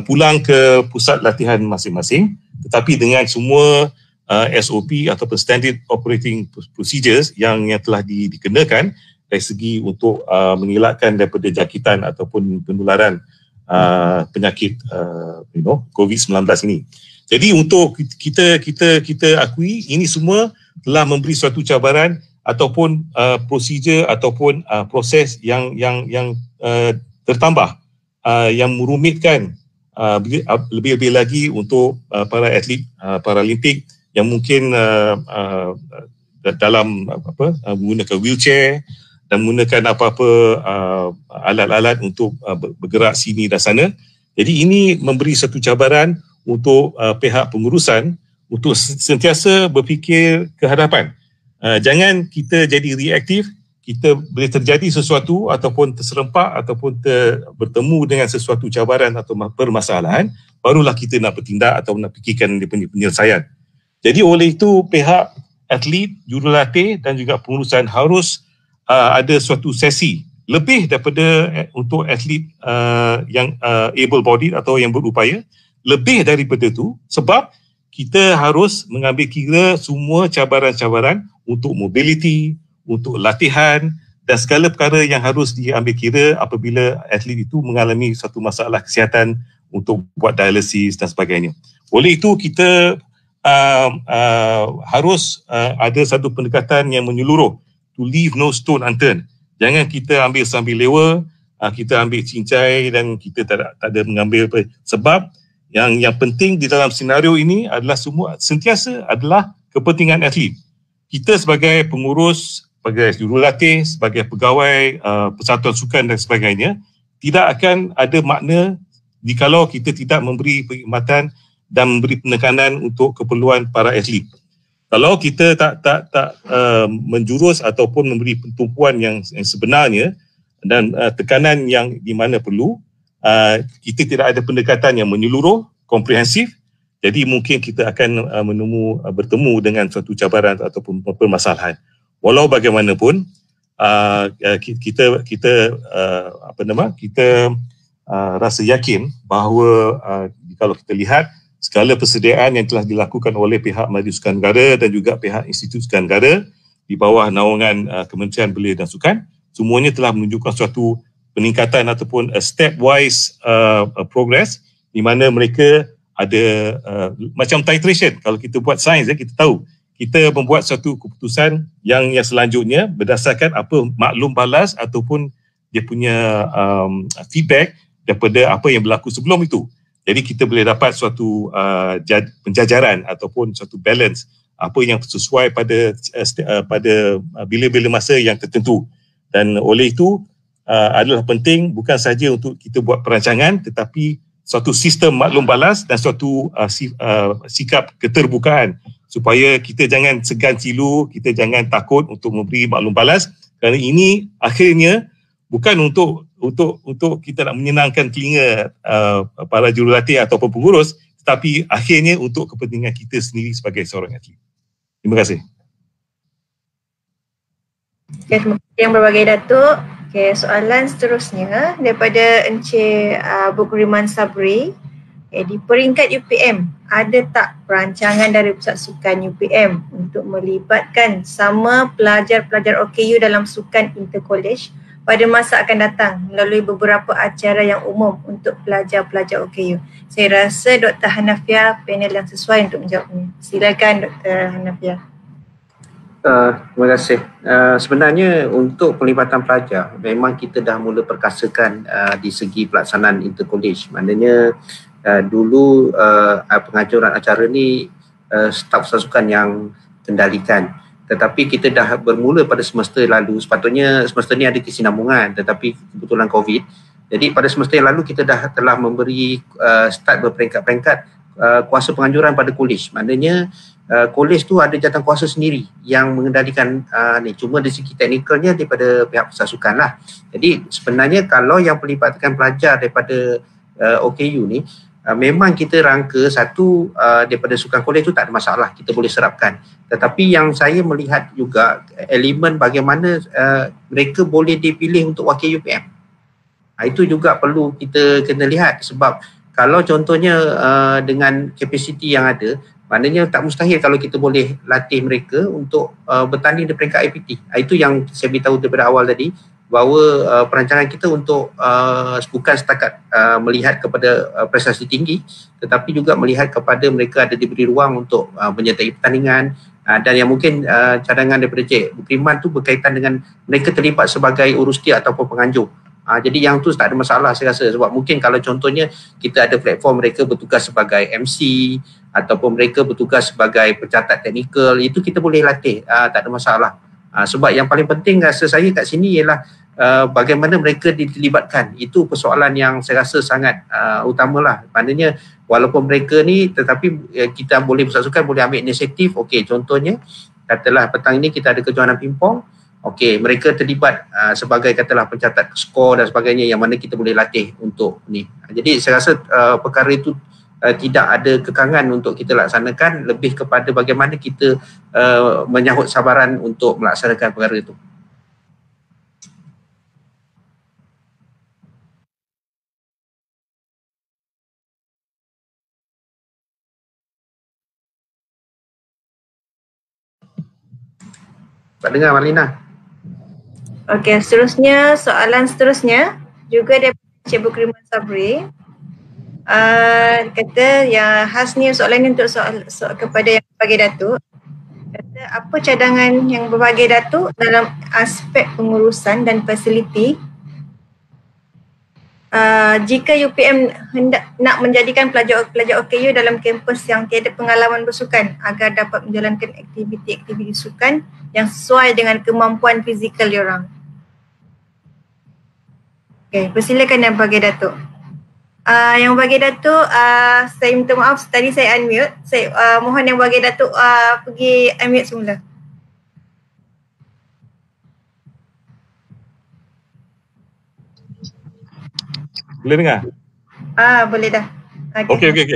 pulang ke pusat latihan masing-masing, tetapi dengan semua SOP ataupun Standard Operating Procedures yang telah dikenakan dari segi untuk mengelakkan daripada jangkitan ataupun penularan penyakit COVID-19 ini. Jadi untuk kita akui, ini semua telah memberi suatu cabaran ataupun prosedur ataupun proses yang tertambah, yang merumitkan lebih-lebih lagi untuk para atlet Paralimpik yang mungkin dalam menggunakan wheelchair dan menggunakan apa-apa alat-alat untuk bergerak sini dan sana. Jadi ini memberi satu cabaran untuk pihak pengurusan untuk sentiasa berfikir ke hadapan. Jangan kita jadi reaktif, kita boleh terjadi sesuatu ataupun terserempak ataupun bertemu dengan sesuatu cabaran atau permasalahan, barulah kita nak bertindak atau nak fikirkan dia punya penyelesaian. Jadi oleh itu pihak atlet, jurulatih dan juga pengurusan harus ada suatu sesi lebih daripada untuk atlet yang able bodied atau yang berupaya, lebih daripada itu, sebab kita harus mengambil kira semua cabaran-cabaran untuk mobility, untuk latihan dan segala perkara yang harus diambil kira apabila atlet itu mengalami satu masalah kesihatan untuk buat dialisis dan sebagainya. Oleh itu kita harus ada satu pendekatan yang menyeluruh, to leave no stone unturned. Jangan kita ambil sambil lewa, kita ambil cincai dan kita tak ada mengambil apa. Sebab yang penting di dalam senario ini adalah semua sentiasa adalah kepentingan atlet. Kita sebagai pengurus, sebagai jurulatih, sebagai pegawai persatuan sukan dan sebagainya, tidak akan ada makna jikalau kita tidak memberi perkhidmatan dan memberi penekanan untuk keperluan para atlet. Kalau kita tak menjurus ataupun memberi tumpuan yang sebenarnya dan tekanan yang di mana perlu, kita tidak ada pendekatan yang menyeluruh, komprehensif, jadi mungkin kita akan bertemu dengan suatu cabaran ataupun permasalahan. Walau bagaimanapun, kita rasa yakin bahawa kalau kita lihat segala persediaan yang telah dilakukan oleh pihak Majlis Sukan Negara dan juga pihak Institut Sukan Negara di bawah naungan Kementerian Belia dan Sukan, semuanya telah menunjukkan suatu peningkatan ataupun stepwise progress di mana mereka ada macam titration. Kalau kita buat sains, kita tahu kita membuat satu keputusan yang selanjutnya berdasarkan apa maklum balas ataupun dia punya feedback daripada apa yang berlaku sebelum itu. Jadi kita boleh dapat suatu penjajaran ataupun suatu balance apa yang sesuai pada bila-bila masa yang tertentu. Dan oleh itu adalah penting bukan saja untuk kita buat perancangan, tetapi suatu sistem maklum balas dan suatu sikap keterbukaan supaya kita jangan segan silu, kita jangan takut untuk memberi maklum balas, kerana ini akhirnya bukan untuk kita nak menyenangkan telinga para jurulatih ataupun pengurus, tetapi akhirnya untuk kepentingan kita sendiri sebagai seorang atlet. Terima kasih. Okay, terima kasih yang berbagai Datuk. Okay, soalan seterusnya daripada Encik Bukriman Sabri. Okay, di peringkat UPM, ada tak perancangan dari Pusat Sukan UPM untuk melibatkan sama pelajar-pelajar OKU dalam sukan intercollege pada masa akan datang melalui beberapa acara yang umum untuk pelajar-pelajar OKU? Saya rasa Dr. Hanafiah panel yang sesuai untuk menjawabnya. Silakan Dr. Hanafiah. Terima kasih. Sebenarnya untuk pelibatan pelajar, memang kita dah mula perkasakan di segi pelaksanaan inter-college. Maknanya dulu pengajuran acara ni staf sukan yang kendalikan. Tetapi kita dah bermula pada semester lalu. Sepatutnya semester ni ada kesinambungan, tetapi kebetulan COVID. Jadi pada semester yang lalu kita telah memberi start berperingkat-peringkat kuasa penganjuran pada kolej. Maknanya kolej tu ada jawatankuasa sendiri yang mengendalikan ni. Cuma dari segi teknikalnya daripada pihak pusat sukan lah. Jadi sebenarnya kalau yang melibatkan pelajar daripada OKU ni, memang kita rangka satu daripada sukan kolej tu tak ada masalah, kita boleh serapkan. Tetapi yang saya melihat juga elemen bagaimana mereka boleh dipilih untuk wakil UPM. Itu juga perlu kita kena lihat, sebab kalau contohnya dengan kapasiti yang ada, maknanya tak mustahil kalau kita boleh latih mereka untuk bertanding di peringkat IPT. Itu yang saya beritahu daripada awal tadi, bahawa perancangan kita untuk bukan setakat melihat kepada prestasi tinggi, tetapi juga melihat kepada mereka ada diberi ruang untuk menyertai pertandingan. Dan yang mungkin cadangan daripada Cik Bukriman tu berkaitan dengan mereka terlibat sebagai urustia ataupun penganjur. Jadi yang tu tak ada masalah saya rasa, sebab mungkin kalau contohnya kita ada platform mereka bertugas sebagai MC ataupun mereka bertugas sebagai pencatat teknikal, itu kita boleh latih, tak ada masalah. Sebab yang paling penting rasa saya kat sini ialah bagaimana mereka dilibatkan. Itu persoalan yang saya rasa sangat utamalah. Maknanya walaupun mereka ni, tetapi kita boleh pusat sukan boleh ambil inisiatif. Okey, contohnya katalah petang ini kita ada kejohanan pingpong. Okey, mereka terlibat sebagai katalah pencatat skor dan sebagainya, yang mana kita boleh latih untuk ni. Jadi saya rasa perkara itu tidak ada kekangan untuk kita laksanakan, lebih kepada bagaimana kita menyahut sabaran untuk melaksanakan perkara itu. Tak dengar Marlina? Okey, soalan seterusnya juga daripada Cik Bukriman Sabri. Kata yang khas ni soalan ni untuk soal kepada yang berbagai datuk. Kata apa cadangan yang berbagai datuk dalam aspek pengurusan dan fasiliti jika UPM hendak nak menjadikan pelajar OKU dalam kampus yang tiada pengalaman bersukan agar dapat menjalankan aktiviti-aktiviti sukan yang sesuai dengan kemampuan fizikal diorang. Okey, persilakan yang bagi Datuk. Yang bagi Datuk, saya minta maaf tadi saya unmute. Saya mohon yang bagi Datuk pergi unmute semula. Boleh dengar? Boleh dah. Okey.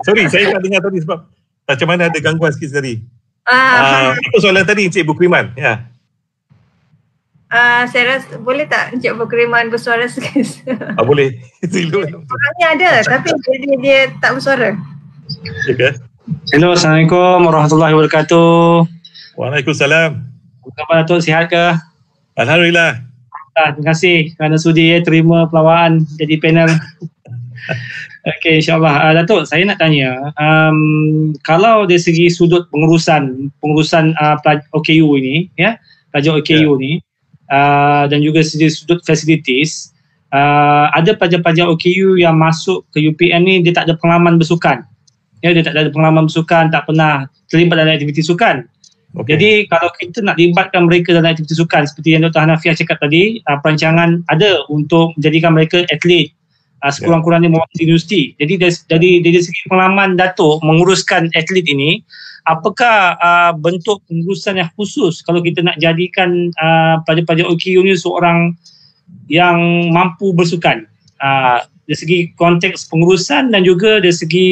Sorry, saya tak dengar tadi sebab macam mana ada gangguan sikit tadi. Apa soalan tadi Encik Bukriman? Ya. Saya rasa boleh tak Encik Bukriman bersuara sikit? Boleh. Orangnya ada tapi dia tak bersuara. Okay. Hello, Assalamualaikum warahmatullahi wabarakatuh. Waalaikumsalam. Apa khabar Datuk, sihat ke? Alhamdulillah. Terima kasih kerana sudi terima pelawaan jadi panel. Okey, insyaAllah. Datuk, saya nak tanya, kalau dari segi sudut pengurusan OKU ini, ya, pelajar OKU ni, dan juga segi sudut facilities, ada pelajar-pelajar OKU yang masuk ke UPM ni dia tak ada pengalaman bersukan. Ya, dia tak ada pengalaman bersukan, tak pernah terlibat dalam aktiviti sukan. Okay. Jadi kalau kita nak libatkan mereka dalam aktiviti sukan seperti yang Dr. Hanafiah cakap tadi, perancangan ada untuk menjadikan mereka atlet sekurang-kurangnya mewakili universiti. Jadi dari segi pengalaman Datuk menguruskan atlet ini, apakah bentuk pengurusan yang khusus kalau kita nak jadikan pelajar-pelajar OKU ni seorang yang mampu bersukan, dari segi konteks pengurusan dan juga dari segi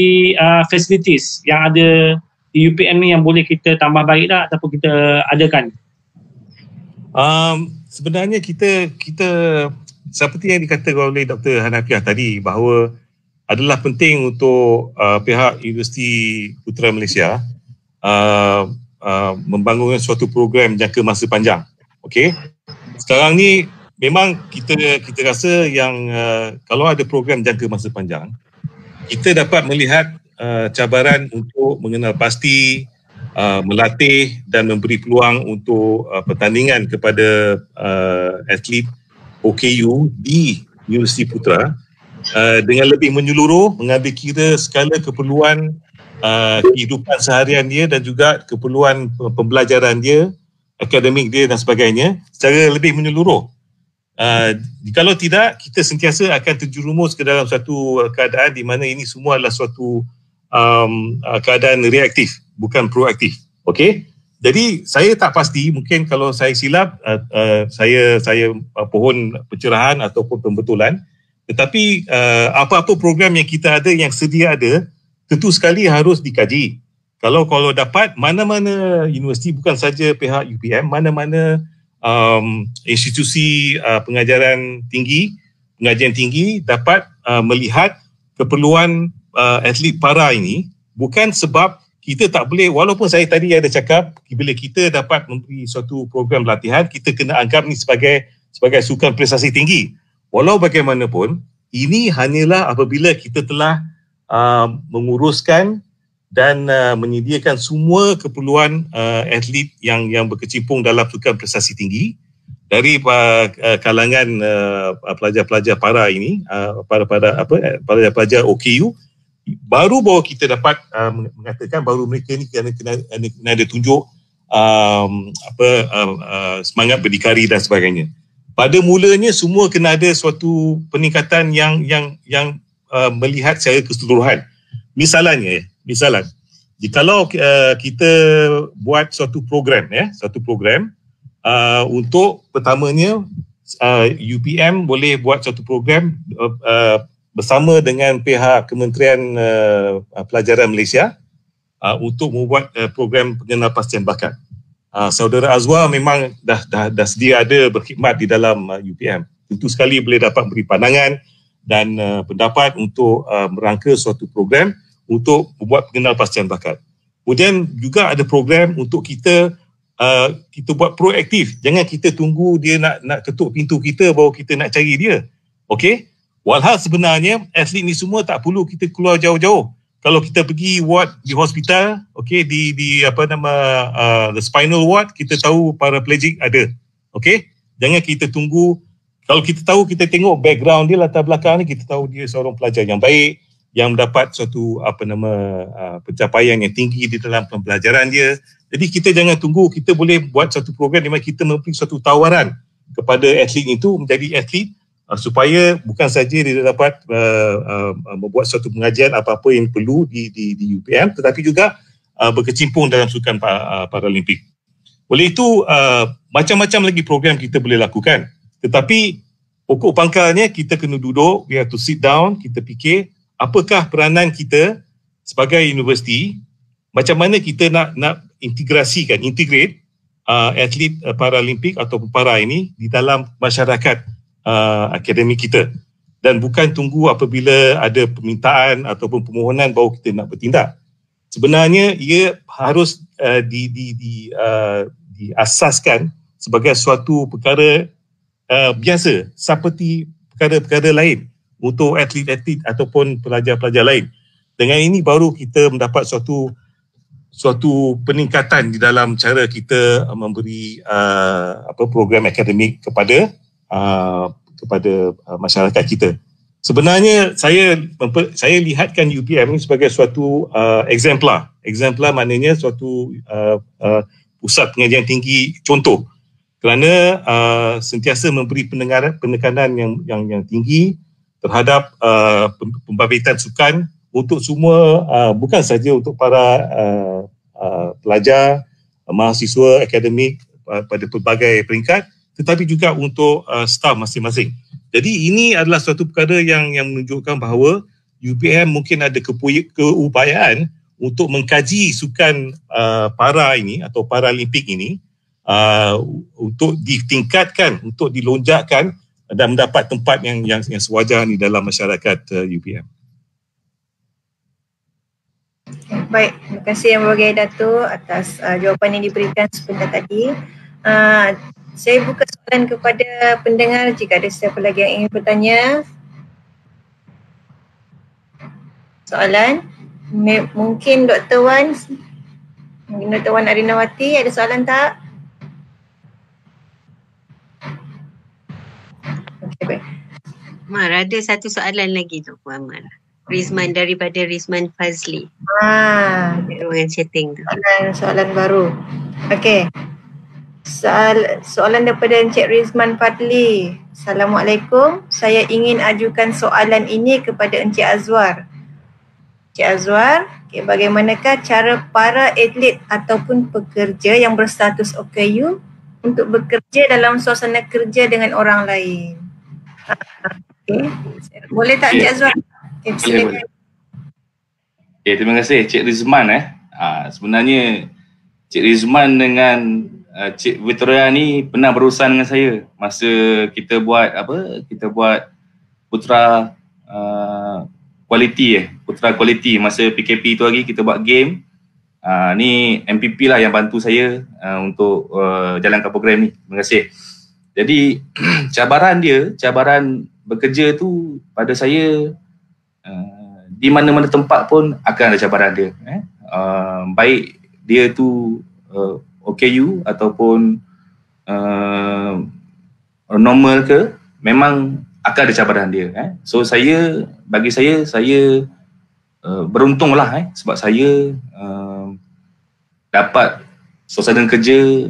facilities yang ada di UPM ni yang boleh kita tambah baik lah ataupun kita adakan? Sebenarnya kita seperti yang dikatakan oleh Dr. Hanafiah tadi, bahawa adalah penting untuk pihak Universiti Putra Malaysia membangunkan suatu program jangka masa panjang. Okey. Sekarang ni memang kita rasa yang kalau ada program jangka masa panjang, kita dapat melihat cabaran untuk mengenal pasti melatih dan memberi peluang untuk pertandingan kepada atlet OKU di Universiti Putra dengan lebih menyeluruh, mengambil kira segala keperluan kehidupan seharian dia dan juga keperluan pembelajaran dia, akademik dia dan sebagainya secara lebih menyeluruh. Kalau tidak, kita sentiasa akan terjerumus ke dalam satu keadaan di mana ini semua adalah suatu keadaan reaktif, bukan proaktif. Okey? Jadi saya tak pasti, mungkin kalau saya silap, saya pohon pencerahan ataupun pembetulan. Tetapi apa-apa program yang kita ada, yang sedia ada, tentu sekali harus dikaji. Kalau dapat, mana-mana universiti, bukan saja pihak UPM, mana-mana institusi pengajian tinggi dapat melihat keperluan atlet para ini, bukan sebab kita tak boleh, walaupun saya tadi ada cakap bila kita dapat memberi suatu program latihan, kita kena anggap ni sebagai sukan prestasi tinggi. Walau bagaimanapun, ini hanyalah apabila kita telah menguruskan dan menyediakan semua keperluan atlet yang berkecimpung dalam sukan prestasi tinggi dari kalangan pelajar-pelajar para ini, pelajar-pelajar OKU, baru kita dapat mengatakan baru mereka ni kena ada tunjuk semangat berdikari dan sebagainya. Pada mulanya semua kena ada suatu peningkatan yang melihat secara keseluruhan. Misalnya, jikalau kita buat suatu program untuk pertamanya UPM boleh buat suatu program bersama dengan pihak Kementerian Pelajaran Malaysia untuk membuat program pengenalpastian bakat. Saudara Azwar memang dah sedia ada berkhidmat di dalam UPM. Tentu sekali boleh dapat beri pandangan dan pendapat untuk merangka suatu program untuk membuat pengenalpastian bakat. Kemudian juga ada program untuk kita buat proaktif. Jangan kita tunggu dia nak ketuk pintu kita baru kita nak cari dia. Okey? Walhal sebenarnya atlet ni semua tak perlu kita keluar jauh-jauh. Kalau kita pergi ward di hospital, okey, di the spinal ward, kita tahu paraplegic ada. Okey? Jangan kita tunggu. Kalau kita tahu, kita tengok background dia, latar belakang ni, kita tahu dia seorang pelajar yang baik, yang mendapat suatu pencapaian yang tinggi di dalam pembelajaran dia. Jadi kita jangan tunggu, kita boleh buat satu program di mana kita memberi suatu tawaran kepada atlet itu menjadi atlet supaya bukan saja dia dapat membuat suatu pengajian apa-apa yang perlu di UPM, tetapi juga berkecimpung dalam sukan Paralimpik. Oleh itu, macam-macam lagi program kita boleh lakukan. Tetapi pokok pangkalnya kita kena duduk, we have to sit down, kita fikir apakah peranan kita sebagai universiti, macam mana kita nak integrate atlet Paralimpik atau para ini di dalam masyarakat akademik kita, dan bukan tunggu apabila ada permintaan ataupun permohonan baru kita nak bertindak. Sebenarnya ia harus diasaskan sebagai suatu perkara biasa seperti perkara-perkara lain untuk atlet-atlet ataupun pelajar-pelajar lain. Dengan ini baru kita mendapat suatu peningkatan di dalam cara kita memberi program akademik kepada masyarakat kita. Sebenarnya saya lihatkan UPM ini sebagai suatu exemplar. Exemplar maknanya suatu pusat pengajian tinggi contoh, kerana sentiasa memberi penekanan yang tinggi terhadap pembabituan sukan untuk semua, bukan saja untuk para pelajar, mahasiswa akademik pada pelbagai peringkat, tetapi juga untuk staf masing-masing. Jadi ini adalah suatu perkara yang menunjukkan bahawa UPM mungkin ada keupayaan untuk mengkaji sukan para ini atau Paralimpik ini untuk ditingkatkan, untuk dilonjakkan dan mendapat tempat yang sewajar di dalam masyarakat UPM. Baik, terima kasih Yang Berbahagia Dato' atas jawapan yang diberikan sebentar tadi. Saya buka soalan kepada pendengar jika ada sesiapa lagi yang ingin bertanya. Soalan, mungkin Dr. Wan Dr. Wan Arinawati, ada soalan tak? Okey, baik. Mar, ada satu soalan lagi tu Puan Mar. Rizman daripada Rizman Fazli. Ruang chatting tu. Soalan baru. Okey. Soalan daripada Encik Rizman Fadli. Assalamualaikum. Saya ingin ajukan soalan ini kepada Encik Azwar. Encik Azwar, bagaimanakah cara para atlet ataupun pekerja yang berstatus OKU untuk bekerja dalam suasana kerja dengan orang lain? Okay. Boleh tak Encik Azwar? Boleh. Okay, terima kasih Cik Rizman. Sebenarnya Cik Rizman dengan Cik Victoria ni pernah berurusan dengan saya masa kita buat Putra Quality masa PKP tu lagi kita buat game. Ni MPP lah yang bantu saya untuk jalankan program ni. Terima kasih. Jadi cabaran bekerja tu pada saya di mana-mana tempat pun akan ada cabaran dia. Baik dia tu OKU ataupun normal ke, memang akan ada cabaran dia. So bagi saya beruntunglah sebab saya dapat suasana kerja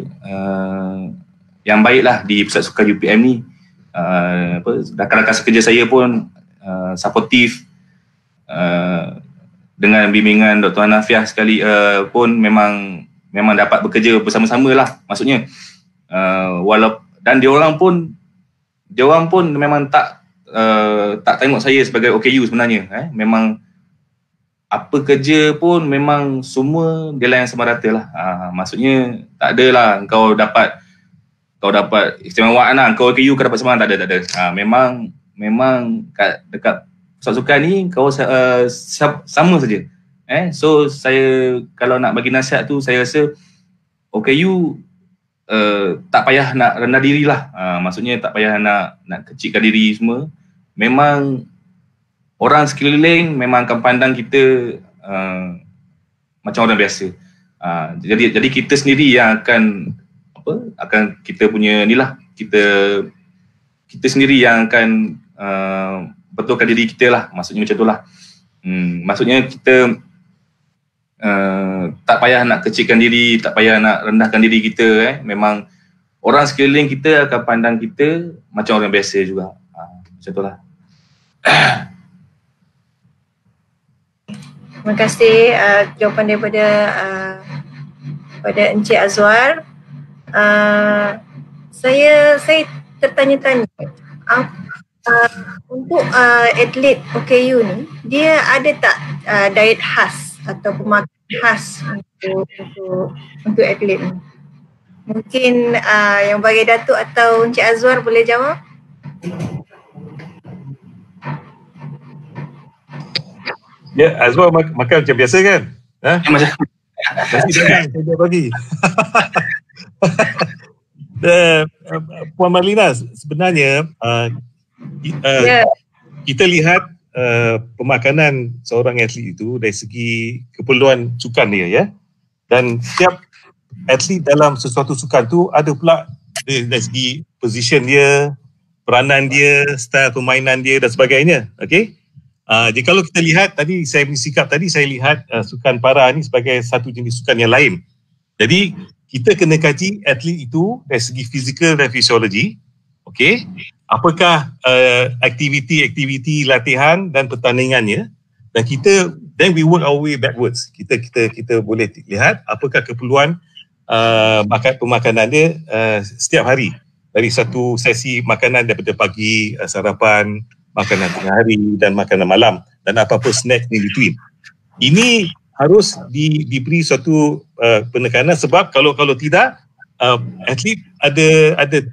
yang baiklah di Pusat Sukan UPM ni. Rakan-rakan sekerja saya pun supportive, dengan bimbingan Dr. Hanafiah sekali pun memang dapat bekerja bersama-sama lah. Maksudnya dan dia orang pun memang tak tengok saya sebagai OKU sebenarnya. Memang apa kerja pun memang semua dia layan sama rata lah. Maksudnya tak adalah kau dapat istimewaan lah, kau OKU kau dapat semangat, tak ada. Memang dekat Pusat Sukan ni kau sama saja. So saya kalau nak bagi nasihat tu, saya rasa OKU tak payah nak rendah diri lah. Maksudnya tak payah nak kecilkan diri semua. Memang orang sekeliling memang akan pandang kita macam orang biasa. Jadi kita sendiri yang akan kita punya ni lah, kita sendiri yang akan betulkan diri kita lah. Maksudnya macam tu lah. Maksudnya kita tak payah nak kecilkan diri, tak payah nak rendahkan diri kita. Memang orang sekeliling kita akan pandang kita macam orang biasa juga. Macam tu lah. Terima kasih jawapan daripada Encik Azwar. Saya tertanya-tanya, untuk atlet OKU ni, dia ada tak diet khas atau pemakan khas untuk atlet ni? Mungkin yang bagi Datuk atau Encik Azwar boleh jawab? Ya, Azwar makan macam biasa kan? Macam nasi dagang saya bagi. Puan Marlina, sebenarnya kita lihat pemakanan seorang atlet itu dari segi keperluan sukan dia, ya. Dan setiap atlet dalam sesuatu sukan tu ada pula dari segi position dia, peranan dia, style permainan dia dan sebagainya. Okey. Jadi kalau kita lihat tadi saya punya sikap tadi, saya lihat sukan para ni sebagai satu jenis sukan yang lain. Jadi kita kena kaji atlet itu dari segi fizikal dan fisiologi. Okey. Apakah aktiviti latihan dan pertandingannya, dan then we work our way backwards. Kita boleh lihat apakah keperluan pemakanan dia setiap hari, dari satu sesi makanan daripada pagi, sarapan, makanan tengah hari dan makanan malam, dan apa-apa snack in between. Ini harus diberi suatu penekanan, sebab kalau tidak atlet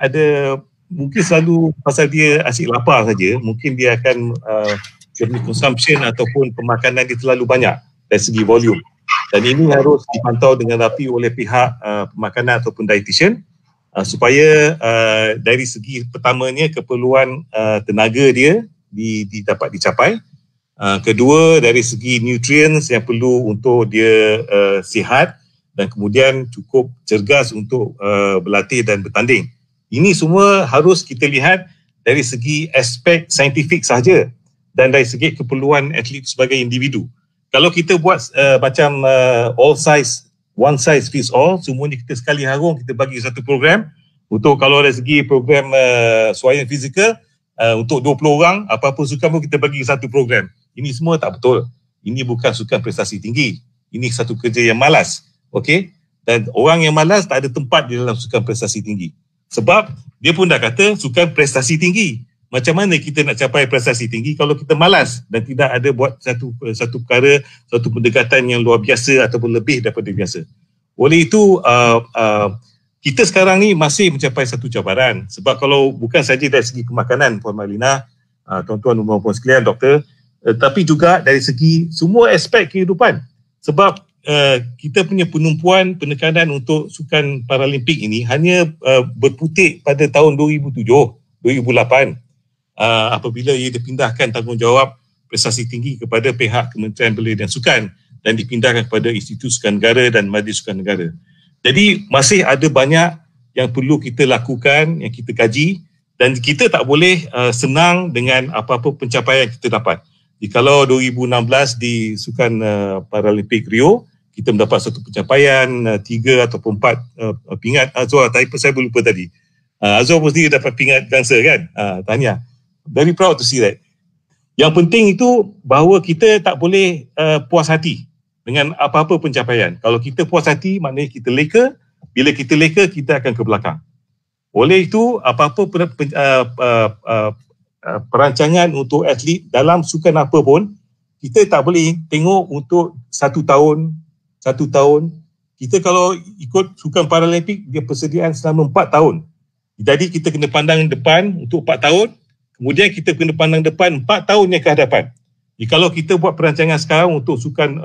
ada mungkin selalu pasal dia asyik lapar saja, mungkin dia akan consumption ataupun pemakanan dia terlalu banyak dari segi volume, dan ini harus dipantau dengan rapi oleh pihak pemakanan ataupun dietitian supaya dari segi pertamanya keperluan tenaga dia dapat dicapai. Kedua, dari segi nutrients yang perlu untuk dia sihat, dan kemudian cukup cergas untuk berlatih dan bertanding. Ini semua harus kita lihat dari segi aspek saintifik sahaja dan dari segi keperluan atlet sebagai individu. Kalau kita buat macam all size, one size fits all, semuanya kita sekali harung, kita bagi satu program untuk kalau dari segi program suaian fizikal untuk 20 orang, apa-apa sukan pun kita bagi satu program. Ini semua tak betul. Ini bukan sukan prestasi tinggi. Ini satu kerja yang malas. Okey? Dan orang yang malas tak ada tempat di dalam sukan prestasi tinggi. Sebab dia pun dah kata sukan prestasi tinggi. Macam mana kita nak capai prestasi tinggi kalau kita malas dan tidak ada buat satu perkara, satu pendekatan yang luar biasa ataupun lebih daripada biasa. Oleh itu, kita sekarang ni masih mencapai satu cabaran. Sebab kalau bukan saja dari segi pemakanan, Puan Marlina, tuan-tuan dan puan-puan sekalian, doktor, tapi juga dari segi semua aspek kehidupan. Sebab kita punya penumpuan penekanan untuk sukan Paralimpik ini hanya berputik pada tahun 2007, 2008 apabila ia dipindahkan tanggungjawab prestasi tinggi kepada pihak Kementerian Belia dan Sukan dan dipindahkan kepada Institut Sukan Negara dan Majlis Sukan Negara. Jadi masih ada banyak yang perlu kita lakukan, yang kita kaji dan kita tak boleh senang dengan apa-apa pencapaian yang kita dapat. Kalau 2016 di Sukan Paralimpik Rio, kita mendapat satu pencapaian 3 ataupun 4 pingat. Azwar, saya lupa tadi. Azwar pun sendiri dapat pingat gangsa kan? Tahniah. Very proud to see that. Yang penting itu bahawa kita tak boleh puas hati dengan apa-apa pencapaian. Kalau kita puas hati, maknanya kita leka. Bila kita leka, kita akan ke belakang. Oleh itu, apa-apa perancangan untuk atlet dalam sukan apa pun, kita tak boleh tengok untuk satu tahun. Kita kalau ikut sukan Paralimpik, dia persediaan selama 4 tahun. Jadi kita kena pandang depan untuk 4 tahun, kemudian kita kena pandang depan 4 tahun yang ke hadapan. Jadi kalau kita buat perancangan sekarang untuk sukan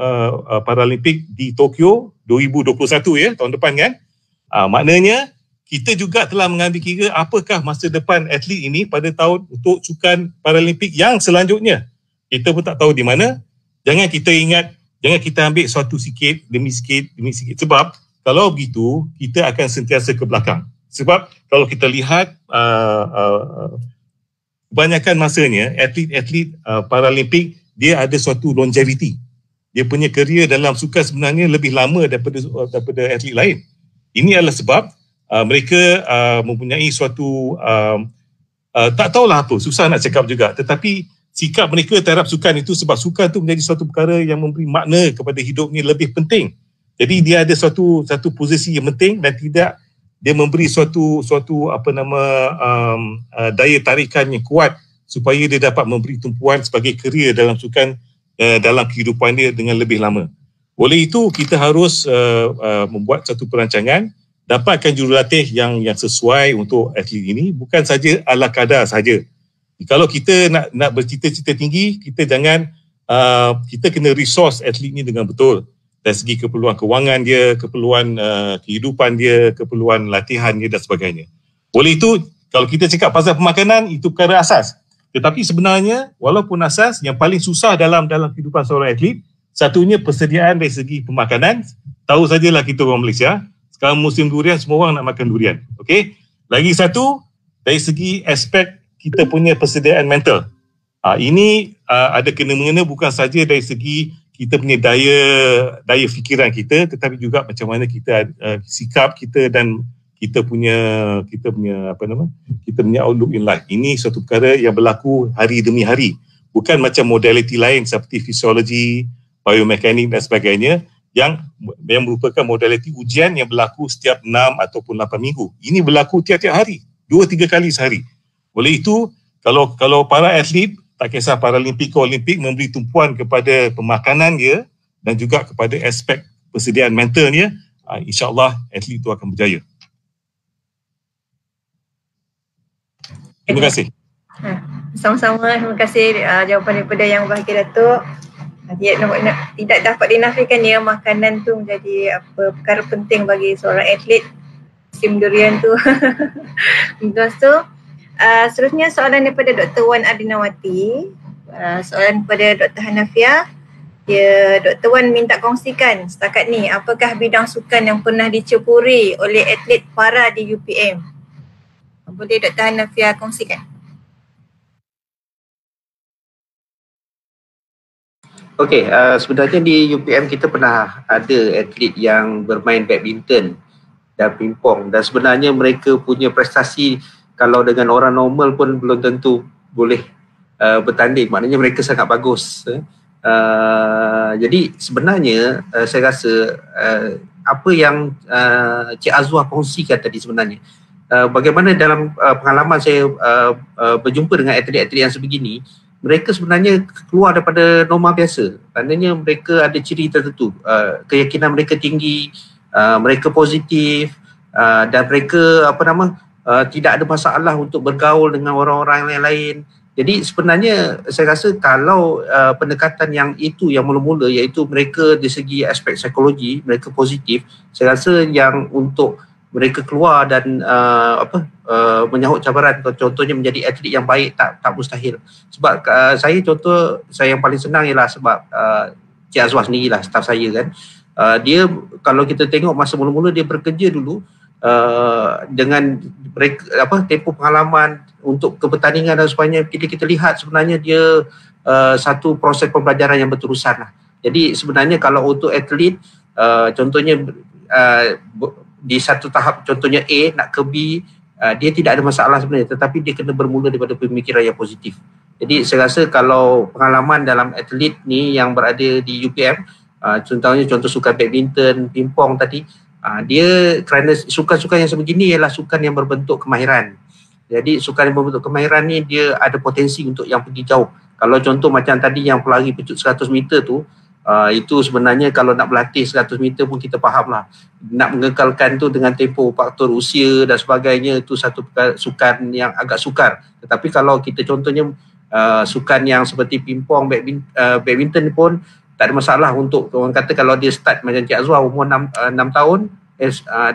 Paralimpik di Tokyo 2021 ya, tahun depan kan, maknanya kita juga telah mengambil kira apakah masa depan atlet ini pada tahun untuk sukan Paralimpik yang selanjutnya. Kita pun tak tahu di mana. Jangan kita ambil suatu sikit demi sikit. Sebab kalau begitu, kita akan sentiasa ke belakang. Sebab kalau kita lihat kebanyakan masanya, atlet-atlet Paralimpik, dia ada suatu longevity. Dia punya kerjaya dalam sukan sebenarnya lebih lama daripada atlet lain. Ini adalah sebab mereka mempunyai suatu, tak tahulah apa, susah nak cakap juga. Tetapi sikap mereka terhadap sukan itu, sebab sukan itu menjadi suatu perkara yang memberi makna kepada hidup ni lebih penting. Jadi dia ada suatu posisi yang penting dan tidak dia memberi suatu daya tarikan yang kuat supaya dia dapat memberi tumpuan sebagai kerjaya dalam sukan dalam kehidupan dia dengan lebih lama. Oleh itu kita harus membuat satu perancangan, dapatkan jurulatih yang sesuai untuk atlet ini, bukan saja ala kadar saja. Kalau kita nak bercita-cita tinggi, kita kena resource atlet ni dengan betul. Dari segi keperluan kewangan dia, keperluan kehidupan dia, keperluan latihan dia dan sebagainya. Oleh itu, kalau kita cakap pasal pemakanan, itu perkara asas. Tetapi sebenarnya, walaupun asas, yang paling susah dalam kehidupan seorang atlet, satunya persediaan dari segi pemakanan. Tahu sajalah kita orang Malaysia, sekarang musim durian, semua orang nak makan durian. Okey. Lagi satu, dari segi aspek kita punya persediaan mental. Ini ada kena-mengena bukan saja dari segi kita punya daya fikiran kita, tetapi juga macam mana kita sikap kita dan kita punya outlook in life. Ini suatu perkara yang berlaku hari demi hari. Bukan macam modaliti lain seperti fisiologi, biomekanik dan sebagainya yang merupakan modaliti ujian yang berlaku setiap 6 ataupun 8 minggu. Ini berlaku tiap-tiap hari, 2-3 kali sehari. Oleh itu, kalau para atlet, tak kisah Paralimpik ke Olimpik, memberi tumpuan kepada pemakanan dia dan juga kepada aspek persediaan mentalnya, insya-Allah atlet itu akan berjaya. Terima kasih. Sama-sama, terima kasih jawapan daripada Yang Berbahagia Datuk. Tidak dapat dinafikan ya, makanan tu menjadi perkara penting bagi seorang atlet musim durian tu. Lepas tu, seterusnya soalan daripada Dr. Wan Ardinawati. Soalan kepada Dr. Hanafiah. Dr. Wan minta kongsikan setakat ni, apakah bidang sukan yang pernah diceburi oleh atlet para di UPM? Boleh Dr. Hanafiah kongsikan? Okey, sebenarnya di UPM kita pernah ada atlet yang bermain badminton dan pingpong, dan sebenarnya mereka punya prestasi kalau dengan orang normal pun belum tentu boleh bertanding, maknanya mereka sangat bagus. Jadi sebenarnya saya rasa apa yang Cik Azwar kongsikan tadi sebenarnya, bagaimana dalam pengalaman saya berjumpa dengan atlet-atlet yang sebegini, mereka sebenarnya keluar daripada norma biasa. Maknanya mereka ada ciri tertentu, keyakinan mereka tinggi, mereka positif, dan mereka tidak ada masalah untuk bergaul dengan orang-orang yang lain. Jadi sebenarnya saya rasa kalau pendekatan yang itu yang mula-mula, iaitu mereka dari segi aspek psikologi mereka positif, saya rasa yang untuk mereka keluar dan menyahut cabaran, contohnya menjadi atlet yang baik, tak mustahil. Sebab saya yang paling senang ialah sebab Cik Azwar sendirilah staf saya kan. Dia kalau kita tengok masa mula-mula dia bekerja dulu dengan tempoh pengalaman untuk kepertandingan dan sebagainya, kita lihat sebenarnya dia satu proses pembelajaran yang berterusan lah. Jadi sebenarnya kalau untuk atlet, contohnya di satu tahap, contohnya A nak ke B, dia tidak ada masalah sebenarnya, tetapi dia kena bermula daripada pemikiran yang positif. Jadi saya rasa kalau pengalaman dalam atlet ni yang berada di UPM, contohnya contoh sukan badminton, pingpong tadi, dia kerana sukan-sukan yang sebegini ialah sukan yang berbentuk kemahiran. Jadi sukan yang berbentuk kemahiran ni dia ada potensi untuk yang pergi jauh. Kalau contoh macam tadi yang pelari pecut 100 meter tu, itu sebenarnya kalau nak berlatih 100 meter pun kita faham lah. Nak mengekalkan tu dengan tempoh faktor usia dan sebagainya, itu satu sukan yang agak sukar. Tetapi kalau kita contohnya sukan yang seperti pingpong, badminton pun tak ada masalah untuk orang kata kalau dia start macam Cik Azwar umur 6 tahun,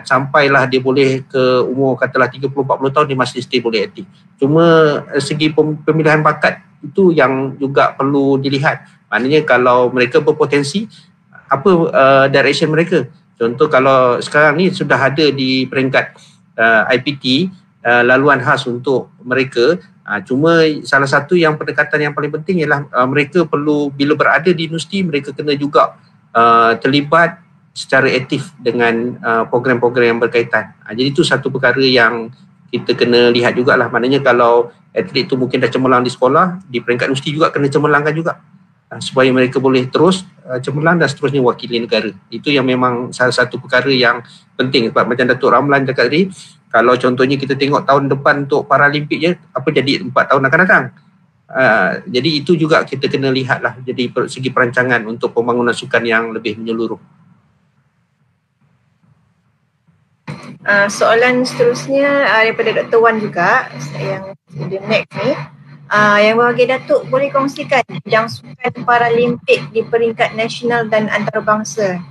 sampailah dia boleh ke umur katalah 30-40 tahun, dia masih stay boleh aktif. Cuma segi pemilihan bakat itu yang juga perlu dilihat. Maknanya kalau mereka berpotensi, apa direction mereka. Contoh kalau sekarang ni sudah ada di peringkat IPT laluan khas untuk mereka. Cuma salah satu yang pendekatan yang paling penting ialah mereka perlu bila berada di universiti, mereka kena juga terlibat secara aktif dengan program-program yang berkaitan. Jadi itu satu perkara yang kita kena lihat jugalah. Maknanya kalau atlet tu mungkin dah cemerlang di sekolah, di peringkat universiti juga kena cemerlangkan juga, supaya mereka boleh terus cemerlang dan seterusnya wakili negara. Itu yang memang salah satu perkara yang penting. Sebab macam Datuk Ramlan cakap tadi, kalau contohnya kita tengok tahun depan untuk Paralimpik je, apa jadi 4 tahun akan datang. Jadi itu juga kita kena lihatlah, jadi segi perancangan untuk pembangunan sukan yang lebih menyeluruh. Soalan seterusnya daripada Dr. Wan juga, yang the next ni, yang bagi Datuk boleh kongsikan bidang sukan Paralimpik di peringkat nasional dan antarabangsa.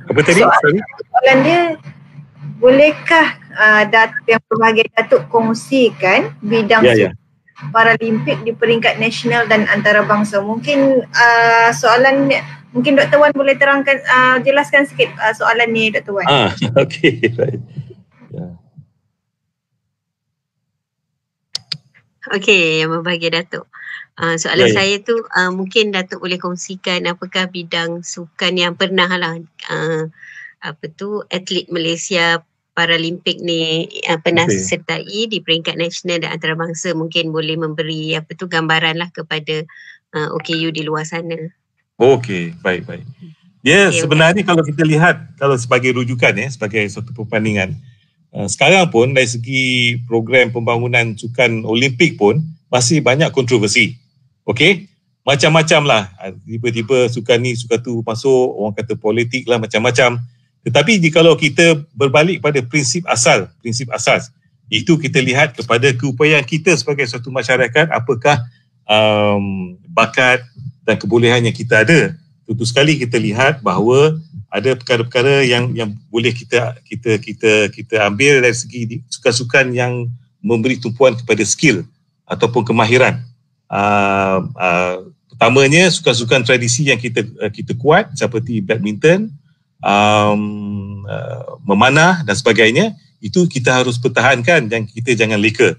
Apa tadi? Soalan dia, bolehkah yang berbahagia Datuk kongsikan bidang sukan Paralimpik di peringkat nasional dan antarabangsa? Mungkin soalan mungkin Dr. Wan boleh terangkan, jelaskan sikit soalan ni Dr. Wan. Okey, right. Okey, yang berbahagia Datuk. Soalan saya tu mungkin Datuk boleh kongsikan apakah bidang sukan yang pernah lah atlet Malaysia Paralimpik ni pernah sertai di peringkat nasional dan antarabangsa, mungkin boleh memberi gambaran lah kepada OKU di luar sana. Okey, baik. Sebenarnya kalau kita lihat, kalau sebagai rujukan sebagai suatu perbandingan, sekarang pun dari segi program pembangunan sukan Olimpik pun masih banyak kontroversi. Okey, macam-macam lah. Tiba-tiba sukan ni, sukan tu masuk, orang kata politik lah, macam-macam. Tetapi kalau kita berbalik pada prinsip asas, itu kita lihat kepada keupayaan kita sebagai suatu masyarakat, apakah bakat dan kebolehan yang kita ada. Tentu sekali kita lihat bahawa ada perkara-perkara yang boleh kita ambil dari segi sukan-sukan yang memberi tumpuan kepada skill ataupun kemahiran. Utamanya sukan-sukan tradisi yang kita kuat seperti badminton, memanah dan sebagainya, itu kita harus pertahankan dan kita jangan leka.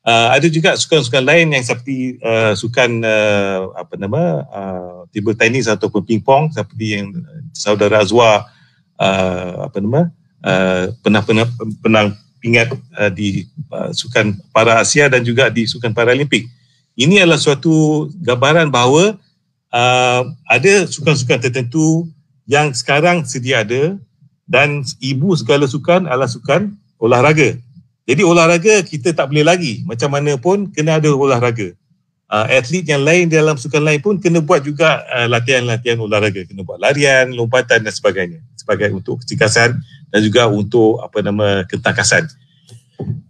Ada juga sukan-sukan lain yang seperti sukan table tenis ataupun pingpong seperti yang saudara Azwar pernah ingat di sukan para Asia dan juga di sukan Paralimpik. Ini adalah suatu gambaran bahawa ada sukan-sukan tertentu yang sekarang sedia ada, dan ibu segala sukan adalah sukan olahraga. Jadi olahraga kita tak boleh lagi, macam mana pun kena ada olahraga. Atlet yang lain dalam sukan lain pun kena buat juga latihan-latihan olahraga, kena buat larian, lompatan dan sebagainya, sebagai untuk kecekasan dan juga untuk ketangkasan.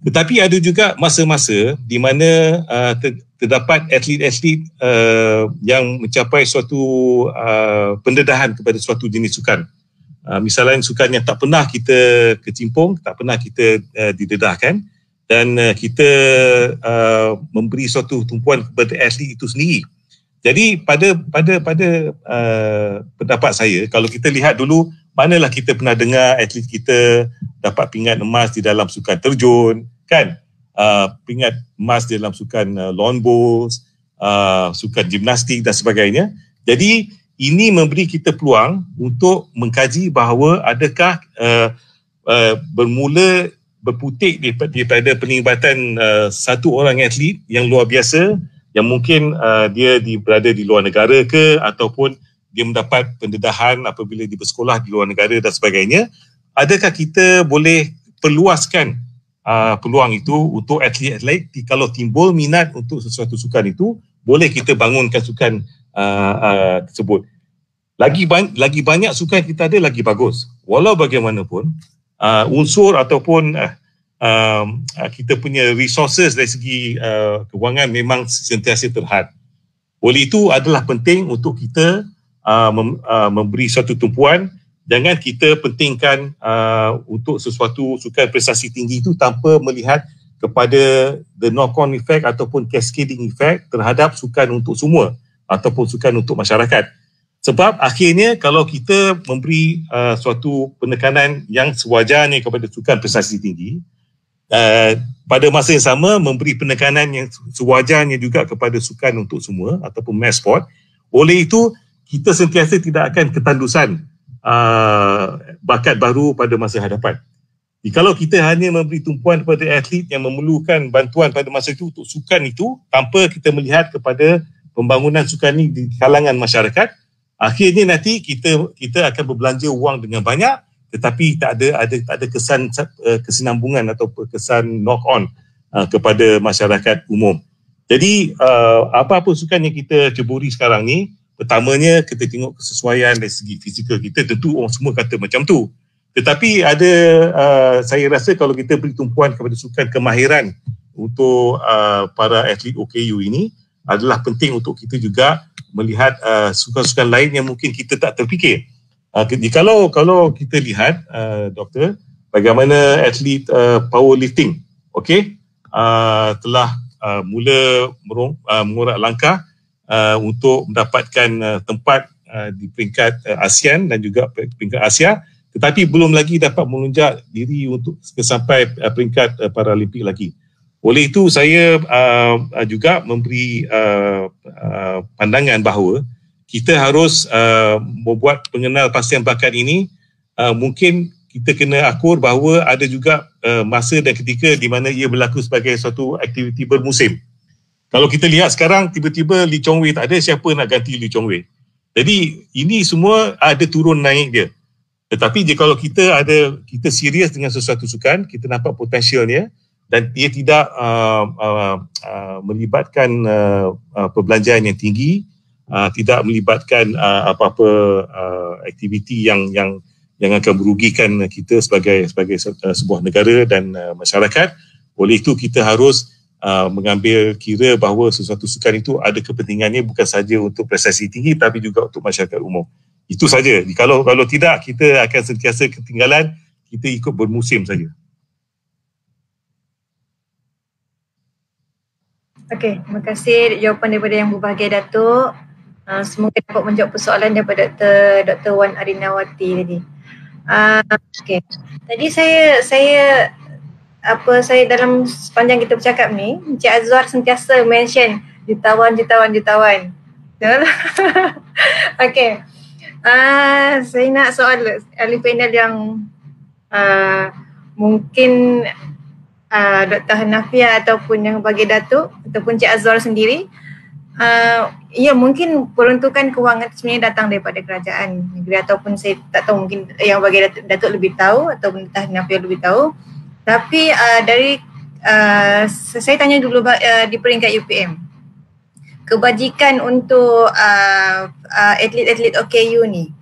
Tetapi ada juga masa-masa di mana terdapat atlet-atlet yang mencapai suatu pendedahan kepada suatu jenis sukan. Misalnya sukan yang tak pernah kita kecimpung, tak pernah kita didedahkan, dan kita memberi suatu tumpuan kepada atlet itu sendiri. Jadi pada pendapat saya, kalau kita lihat dulu, manalah kita pernah dengar atlet kita dapat pingat emas di dalam sukan terjun, kan? Pingat emas di dalam sukan lawn bowls, sukan gimnastik dan sebagainya. Jadi ini memberi kita peluang untuk mengkaji bahawa adakah berputik daripada penglibatan satu orang atlet yang luar biasa, yang mungkin dia berada di luar negara ke, ataupun dia mendapat pendedahan apabila dia bersekolah di luar negara dan sebagainya. Adakah kita boleh perluaskan peluang itu untuk atlet-atlet? Kalau timbul minat untuk sesuatu sukan itu, boleh kita bangunkan sukan tersebut. Lagi banyak sukan kita ada, lagi bagus. Walau bagaimanapun, unsur ataupun kita punya resources dari segi kewangan memang sentiasa terhad. Oleh itu adalah penting untuk kita memberi suatu tumpuan. Jangan kita pentingkan untuk sesuatu sukan prestasi tinggi itu tanpa melihat kepada the knock-on effect ataupun cascading effect terhadap sukan untuk semua ataupun sukan untuk masyarakat. Sebab akhirnya kalau kita memberi suatu penekanan yang sewajarnya kepada sukan prestasi tinggi, pada masa yang sama memberi penekanan yang sewajarnya juga kepada sukan untuk semua ataupun mass sport, oleh itu kita sentiasa tidak akan ketandusan bakat baru pada masa hadapan. Jadi, kalau kita hanya memberi tumpuan kepada atlet yang memerlukan bantuan pada masa itu untuk sukan itu tanpa kita melihat kepada pembangunan sukan ini di kalangan masyarakat, akhirnya nanti kita akan berbelanja wang dengan banyak, tetapi tak ada kesan kesinambungan atau kesan knock on kepada masyarakat umum. Jadi apa-apa sukan yang kita ceburi sekarang ni, pertamanya kita tengok kesesuaian dari segi fizikal kita. Tentu orang semua kata macam tu, tetapi ada saya rasa kalau kita beri tumpuan kepada sukan kemahiran untuk para atlet OKU ini, adalah penting untuk kita juga melihat sukan-sukan lain yang mungkin kita tak terfikir. Kalau kita lihat doktor, bagaimana atlet powerlifting telah mula mengorak langkah untuk mendapatkan tempat di peringkat ASEAN dan juga peringkat Asia, tetapi belum lagi dapat melonjak diri untuk sampai peringkat Paralimpik lagi. Oleh itu saya juga memberi pandangan bahawa kita harus membuat pengenal pastian bakat ini. Mungkin kita kena akur bahawa ada juga masa dan ketika di mana ia berlaku sebagai suatu aktiviti bermusim. Kalau kita lihat sekarang, tiba-tiba Lee Chong Wei tak ada, siapa nak ganti Lee Chong Wei? Jadi ini semua ada turun naik dia. Tetapi kalau kita serius dengan sesuatu sukan, kita nampak potensialnya, dan dia tidak melibatkan perbelanjaan yang tinggi, tidak melibatkan apa-apa aktiviti yang akan merugikan kita sebagai sebuah negara dan masyarakat. Oleh itu kita harus mengambil kira bahawa sesuatu sukan itu ada kepentingannya bukan saja untuk prestasi tinggi tapi juga untuk masyarakat umum. Itu saja. Kalau tidak, kita akan sentiasa ketinggalan, kita ikut bermusim saja. Okey, terima kasih jawapan daripada Yang Berbahagia Datuk. Semoga dapat menjawab persoalan daripada Dr. Wan Arinawati tadi. Okey. Tadi saya dalam sepanjang kita bercakap ni, Encik Azwar sentiasa mention jutawan. Okey. Saya nak soal ahli panel yang mungkin Dr. Hanafiah ataupun yang bagi Datuk ataupun Encik Azwar sendiri, ya mungkin peruntukan kewangan sebenarnya datang daripada kerajaan negeri, ataupun saya tak tahu, mungkin yang bagi Datuk lebih tahu ataupun Dr. Hanafiah lebih tahu. Tapi saya tanya dulu di peringkat UPM, kebajikan untuk atlet-atlet OKU ni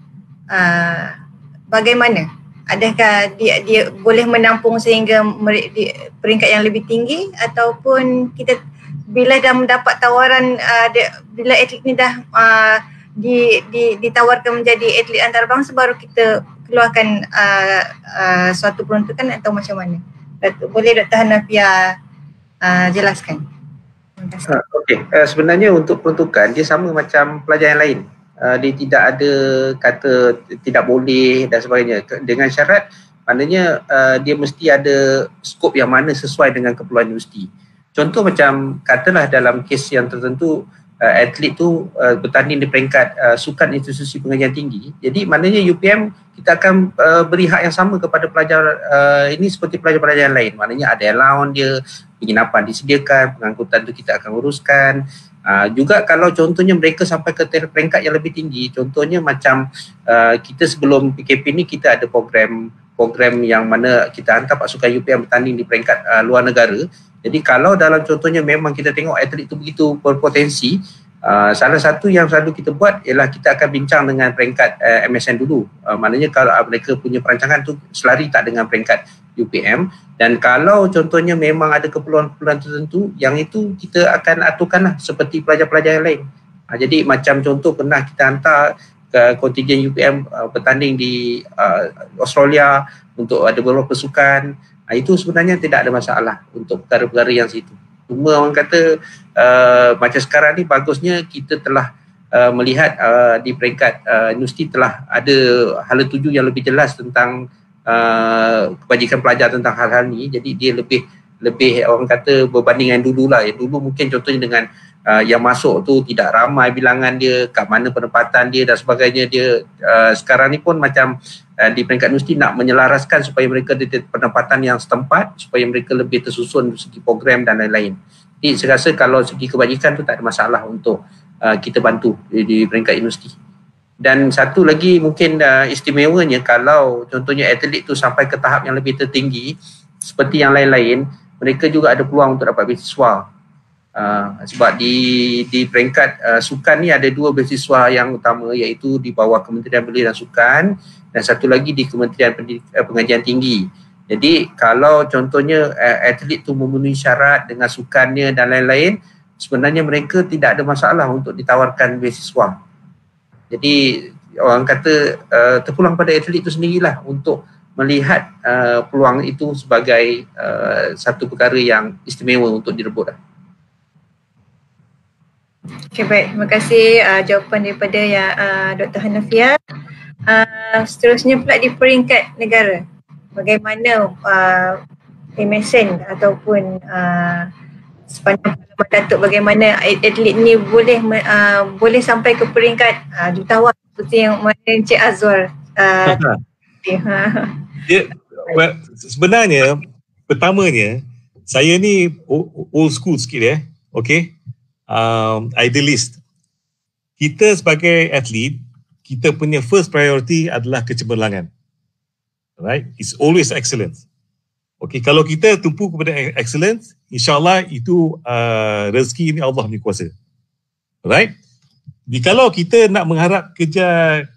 bagaimana? Adakah dia boleh menampung sehingga di peringkat yang lebih tinggi, ataupun kita bila dah mendapat tawaran, bila atlet ni dah ditawarkan menjadi atlet antarabangsa, baru kita keluarkan suatu peruntukan, atau macam mana? Boleh Dr. Hanafiah jelaskan? Okey, sebenarnya untuk peruntukan dia sama macam pelajar yang lain. Dia tidak ada kata tidak boleh dan sebagainya, dengan syarat maknanya dia mesti ada skop yang mana sesuai dengan keperluan universiti. Contoh macam katalah dalam kes yang tertentu atlet tu bertanding di peringkat sukan institusi pengajian tinggi, jadi maknanya UPM kita akan beri hak yang sama kepada pelajar ini seperti pelajar-pelajar yang lain. Maknanya ada allowance dia, penginapan disediakan, pengangkutan tu kita akan uruskan. Juga kalau contohnya mereka sampai ke peringkat yang lebih tinggi, contohnya macam kita sebelum PKP ni kita ada program yang mana kita hantar pasukan UPM bertanding di peringkat luar negara. Jadi kalau dalam contohnya memang kita tengok atlet itu begitu berpotensi, salah satu yang selalu kita buat ialah kita akan bincang dengan peringkat MSN dulu. Maknanya kalau mereka punya perancangan tu selari tak dengan peringkat UPM, dan kalau contohnya memang ada keperluan-keperluan tertentu, yang itu kita akan aturkanlah seperti pelajar-pelajar yang lain. Jadi macam contoh pernah kita hantar ke kontingen UPM bertanding di Australia untuk ada beberapa pasukan. Itu sebenarnya tidak ada masalah untuk perkara-perkara yang situ. Cuma orang kata macam sekarang ni bagusnya kita telah melihat di peringkat universiti telah ada hala tuju yang lebih jelas tentang kebajikan pelajar tentang hal-hal ni. Jadi dia lebih orang kata berbanding dengan dulu lah. Dulu mungkin contohnya dengan yang masuk tu tidak ramai bilangan dia, kat mana penempatan dia dan sebagainya. Dia sekarang ni pun macam di peringkat universiti nak menyelaraskan supaya mereka ada penempatan yang setempat, supaya mereka lebih tersusun segi program dan lain-lain. Jadi saya rasa kalau segi kebajikan tu tak ada masalah untuk kita bantu di peringkat universiti. Dan satu lagi mungkin istimewanya, kalau contohnya atlet tu sampai ke tahap yang lebih tertinggi seperti yang lain-lain, mereka juga ada peluang untuk dapat beasiswa. Sebab di peringkat sukan ni ada dua beasiswa yang utama, iaitu di bawah Kementerian Belia dan Sukan, dan satu lagi di Kementerian Pengajian Tinggi. Jadi kalau contohnya atlet tu memenuhi syarat dengan sukannya dan lain-lain, sebenarnya mereka tidak ada masalah untuk ditawarkan beasiswa. Jadi orang kata terpulang pada atlet itu sendirilah untuk melihat peluang itu sebagai satu perkara yang istimewa untuk direbut. Okay, baik. Terima kasih jawapan daripada Dr. Hanafiah. Seterusnya pula di peringkat negara, bagaimana MSN ataupun sepanjang pengalaman Datuk, bagaimana atlet ni boleh sampai ke peringkat jutawan seperti yang mana Encik Azwar sebenarnya pertamanya saya ni old school sikit okay. Idealist. Kita sebagai atlet, kita punya first priority adalah kecemerlangan. Right? It's always excellence. Okay, kalau kita tumpu kepada excellence, insyaAllah itu rezeki ini Allah punya kuasa. Right? Kalau kita nak mengharap kejar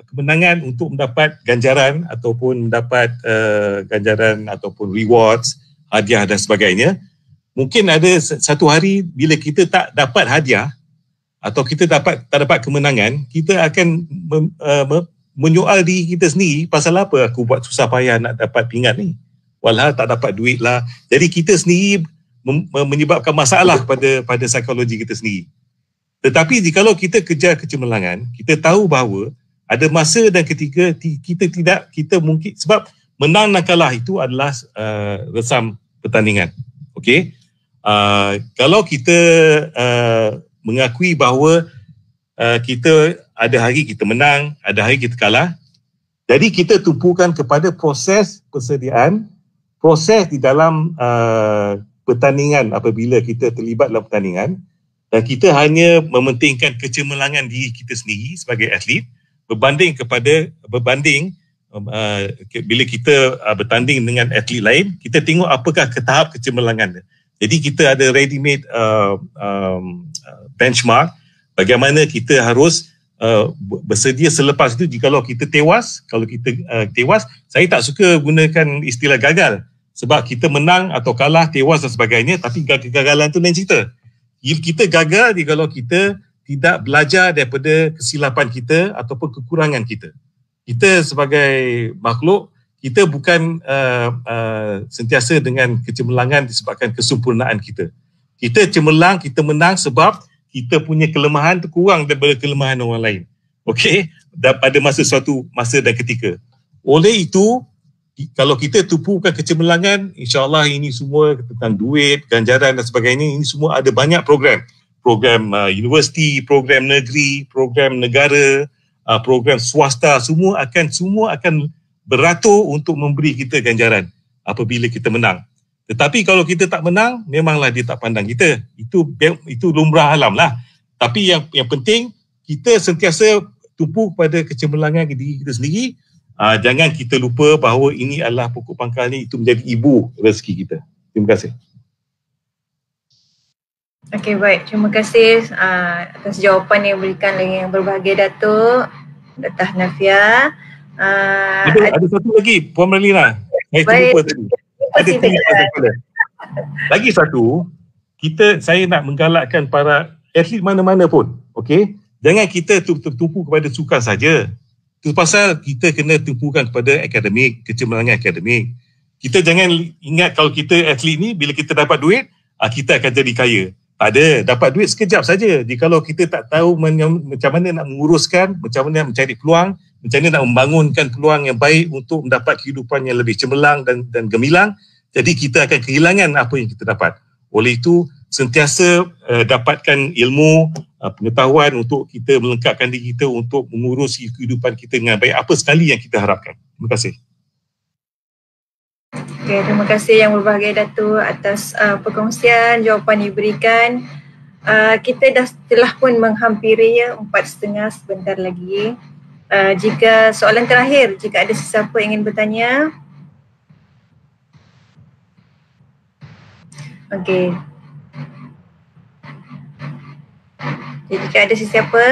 kemenangan untuk mendapat ganjaran ataupun mendapat ganjaran ataupun rewards, hadiah dan sebagainya, mungkin ada satu hari bila kita tak dapat hadiah atau kita tak dapat kemenangan, kita akan menyoal diri kita sendiri, pasal apa aku buat susah payah nak dapat pingat ni, walhal tak dapat duit lah. Jadi kita sendiri menyebabkan masalah pada psikologi kita sendiri. Tetapi jikalau kita kejar kecemerlangan, kita tahu bahawa ada masa dan ketika kita mungkin, sebab menang dan kalah itu adalah resam pertandingan. Okey. Kalau kita mengakui bahawa kita ada hari kita menang, ada hari kita kalah, jadi kita tumpukan kepada proses persediaan, proses di dalam pertandingan apabila kita terlibat dalam pertandingan, dan kita hanya mementingkan kecemerlangan diri kita sendiri sebagai atlet berbanding bila kita bertanding dengan atlet lain, kita tengok apakah tahap kecemerlangan dia. Jadi kita ada ready-made benchmark bagaimana kita harus bersedia selepas itu jikalau kita tewas. Kalau kita tewas, saya tak suka gunakan istilah gagal sebab kita menang atau kalah, tewas dan sebagainya, tapi kegagalan itu lain cerita. Kita gagal jikalau kita tidak belajar daripada kesilapan kita ataupun kekurangan kita. Kita sebagai makhluk, kita bukan sentiasa dengan kecemerlangan disebabkan kesempurnaan kita. Kita cemerlang, kita menang sebab kita punya kelemahan tu kurang daripada kelemahan orang lain. Okey? Pada suatu masa dan ketika. Oleh itu, kalau kita tumpukan kecemerlangan, insya-Allah ini semua tentang duit, ganjaran dan sebagainya, ini semua ada banyak program. Program universiti, program negeri, program negara, program swasta, semua akan beratur untuk memberi kita ganjaran apabila kita menang. Tetapi kalau kita tak menang, memanglah dia tak pandang kita. Itu lumrah alam lah. Tapi yang penting, kita sentiasa tumpu pada kecemerlangan diri kita sendiri. Jangan kita lupa bahawa ini adalah pokok pangkalnya, itu menjadi ibu rezeki kita. Terima kasih. Okey, baik. Terima kasih atas jawapan yang diberikan oleh yang berbahagia Datuk Hanafiah. Ada satu lagi, Puan Marlina. Saya terlupa tadi. Ada tiga. Lagi satu, saya nak menggalakkan para atlet mana-mana pun. Okey? Jangan kita tertumpu kepada sukan saja. Itu pasal kita kena tumpukan kepada akademik, kecemerlangan akademik. Kita jangan ingat kalau kita atlet ni, bila kita dapat duit, kita akan jadi kaya. Tak ada, dapat duit sekejap saja. Jikalau kita tak tahu macam mana nak menguruskan, macam mana nak mencari peluang, macam mana nak membangunkan peluang yang baik untuk mendapat kehidupan yang lebih cemerlang dan gemilang, jadi kita akan kehilangan apa yang kita dapat. Oleh itu, sentiasa dapatkan ilmu, pengetahuan untuk kita melengkapkan diri kita untuk mengurusi kehidupan kita dengan baik, apa sekali yang kita harapkan. Terima kasih. Okay, terima kasih yang berbahagia Datuk atas perkongsian, jawapan yang diberikan. Kita telah pun menghampiri 4:30 sebentar lagi. Jika soalan terakhir, jika ada sesiapa ingin bertanya. Okey. Jadi jika ada sesiapa,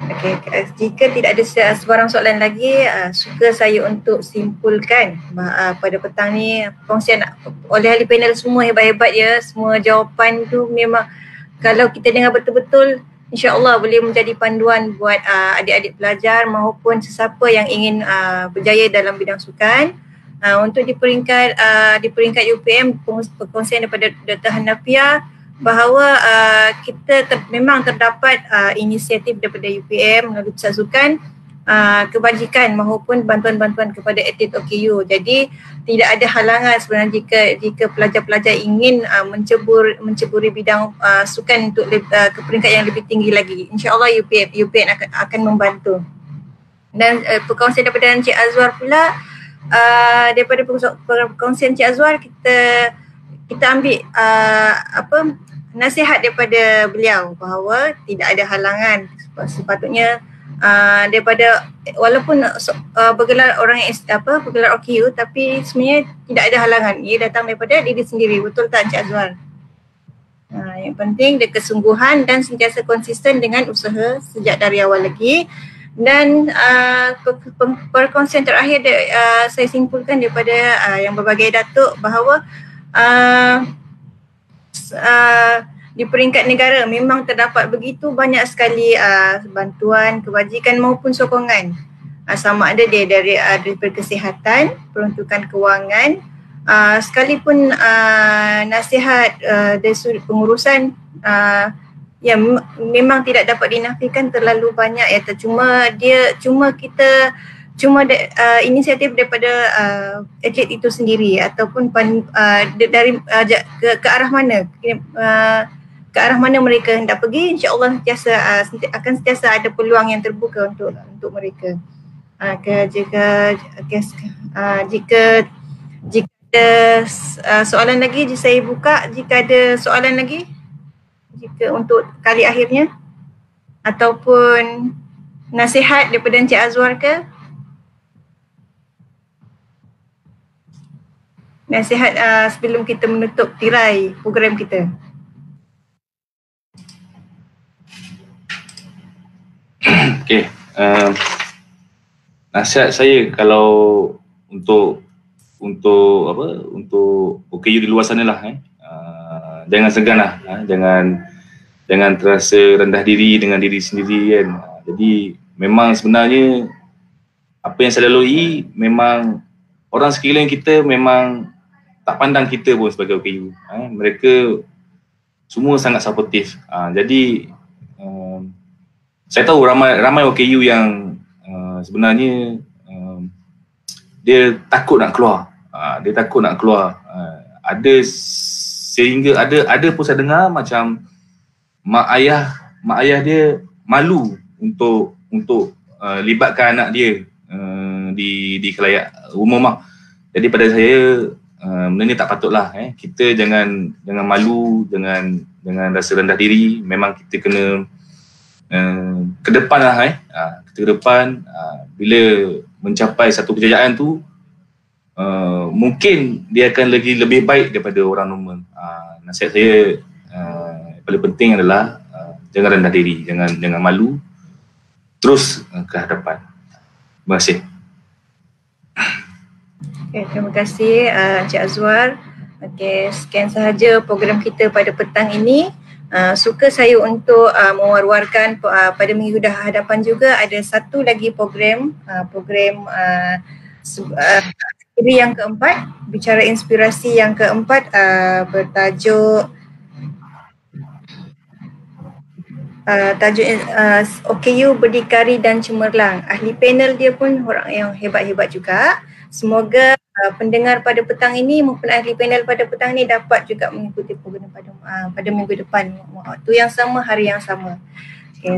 okey, jika tidak ada sebarang soalan lagi, suka saya untuk simpulkan pada petang ni perkongsian oleh ahli panel semua hebat-hebat ya, semua jawapan tu memang kalau kita dengar betul-betul, insya-Allah boleh menjadi panduan buat adik-adik pelajar maupun sesiapa yang ingin berjaya dalam bidang sukan. Untuk di peringkat UPM, perkongsian daripada Dr. Hanafiah bahawa kita memang terdapat inisiatif daripada UPM melalui Pusat Sukan, kebajikan maupun bantuan-bantuan kepada atlet OKU. Jadi tidak ada halangan sebenarnya jika pelajar-pelajar ingin menceburi bidang sukan untuk ke peringkat yang lebih tinggi lagi. InsyaAllah UPM akan membantu. Dan perkongsian daripada Encik Azwar pula, daripada perkongsian Encik Azwar, kita ambil nasihat daripada beliau bahawa tidak ada halangan. Sepatutnya daripada walaupun bergelar orang yang bergelar OKU, tapi sebenarnya tidak ada halangan. Ia datang daripada diri sendiri. Betul tak Encik Azwar? Yang penting dia kesungguhan dan sentiasa konsisten dengan usaha sejak dari awal lagi. Dan perkongsian terakhir saya simpulkan daripada yang berbagai Datuk bahawa di peringkat negara memang terdapat begitu banyak sekali bantuan, kebajikan maupun sokongan, sama ada dia dari kesihatan, peruntukan kewangan, sekalipun nasihat dari sudut pengurusan ya memang tidak dapat dinafikan terlalu banyak ya, cuma kita inisiatif daripada atlet itu sendiri ataupun dari ke arah mana ke arah mana mereka hendak pergi, insya-Allah akan sentiasa ada peluang yang terbuka untuk mereka. Jika ada soalan lagi, saya buka jika ada soalan lagi, jika untuk kali akhirnya ataupun nasihat daripada Encik Azwar ke, nasihat sebelum kita menutup tirai program kita. Okey, nasihat saya kalau untuk OKU di luar sana lah, jangan segan lah, jangan terasa rendah diri dengan diri sendiri kan. Jadi memang sebenarnya apa yang saya lalui, memang orang sekeliling kita memang tak pandang kita pun sebagai OKU. Mereka semua sangat supportive. Jadi saya tahu ramai OKU yang sebenarnya dia takut nak keluar. Ada sehingga ada pun saya dengar macam mak ayah dia malu untuk libatkan anak dia di khalayak umum lah. Jadi pada saya benda ni tak patutlah. Kita jangan malu, jangan rasa rendah diri. Memang kita kena ke depan lah. Kita ke depan, bila mencapai satu kejayaan tu, mungkin dia akan lebih baik daripada orang normal. Nasihat saya paling penting adalah jangan rendah diri, jangan malu, terus ke hadapan. Terima kasih. Okay, terima kasih Encik Azwar. Okay, sekian sahaja program kita pada petang ini. Suka saya untuk mewar-warkan pada minggu hadapan juga ada satu lagi program siri yang keempat, bicara inspirasi yang keempat, bertajuk OKU Berdikari dan Cemerlang. Ahli panel dia pun orang yang hebat-hebat juga. Semoga pendengar pada petang ini maupun ahli panel pada petang ini dapat juga mengikuti program pada minggu depan, waktu yang sama, hari yang sama. Okay,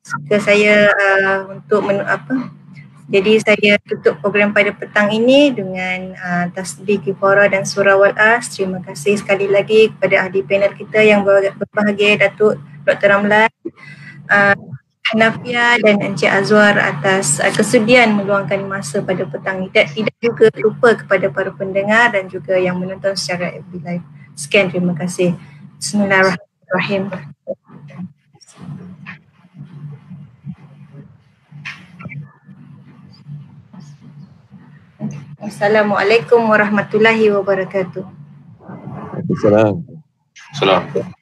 suka saya jadi saya tutup program pada petang ini dengan tasbih, kifarah dan surah Wal-As. Terima kasih sekali lagi kepada ahli panel kita yang berbahagia, Datuk Dr. Ramlan, Hanafiah dan Encik Azwar atas kesudian meluangkan masa pada petang ini. Tidak juga lupa kepada para pendengar dan juga yang menonton secara FB Live. Sekian, terima kasih. Bismillahirrahmanirrahim. Assalamualaikum warahmatullahi wabarakatuh. Waalaikumsalam. Assalamualaikum.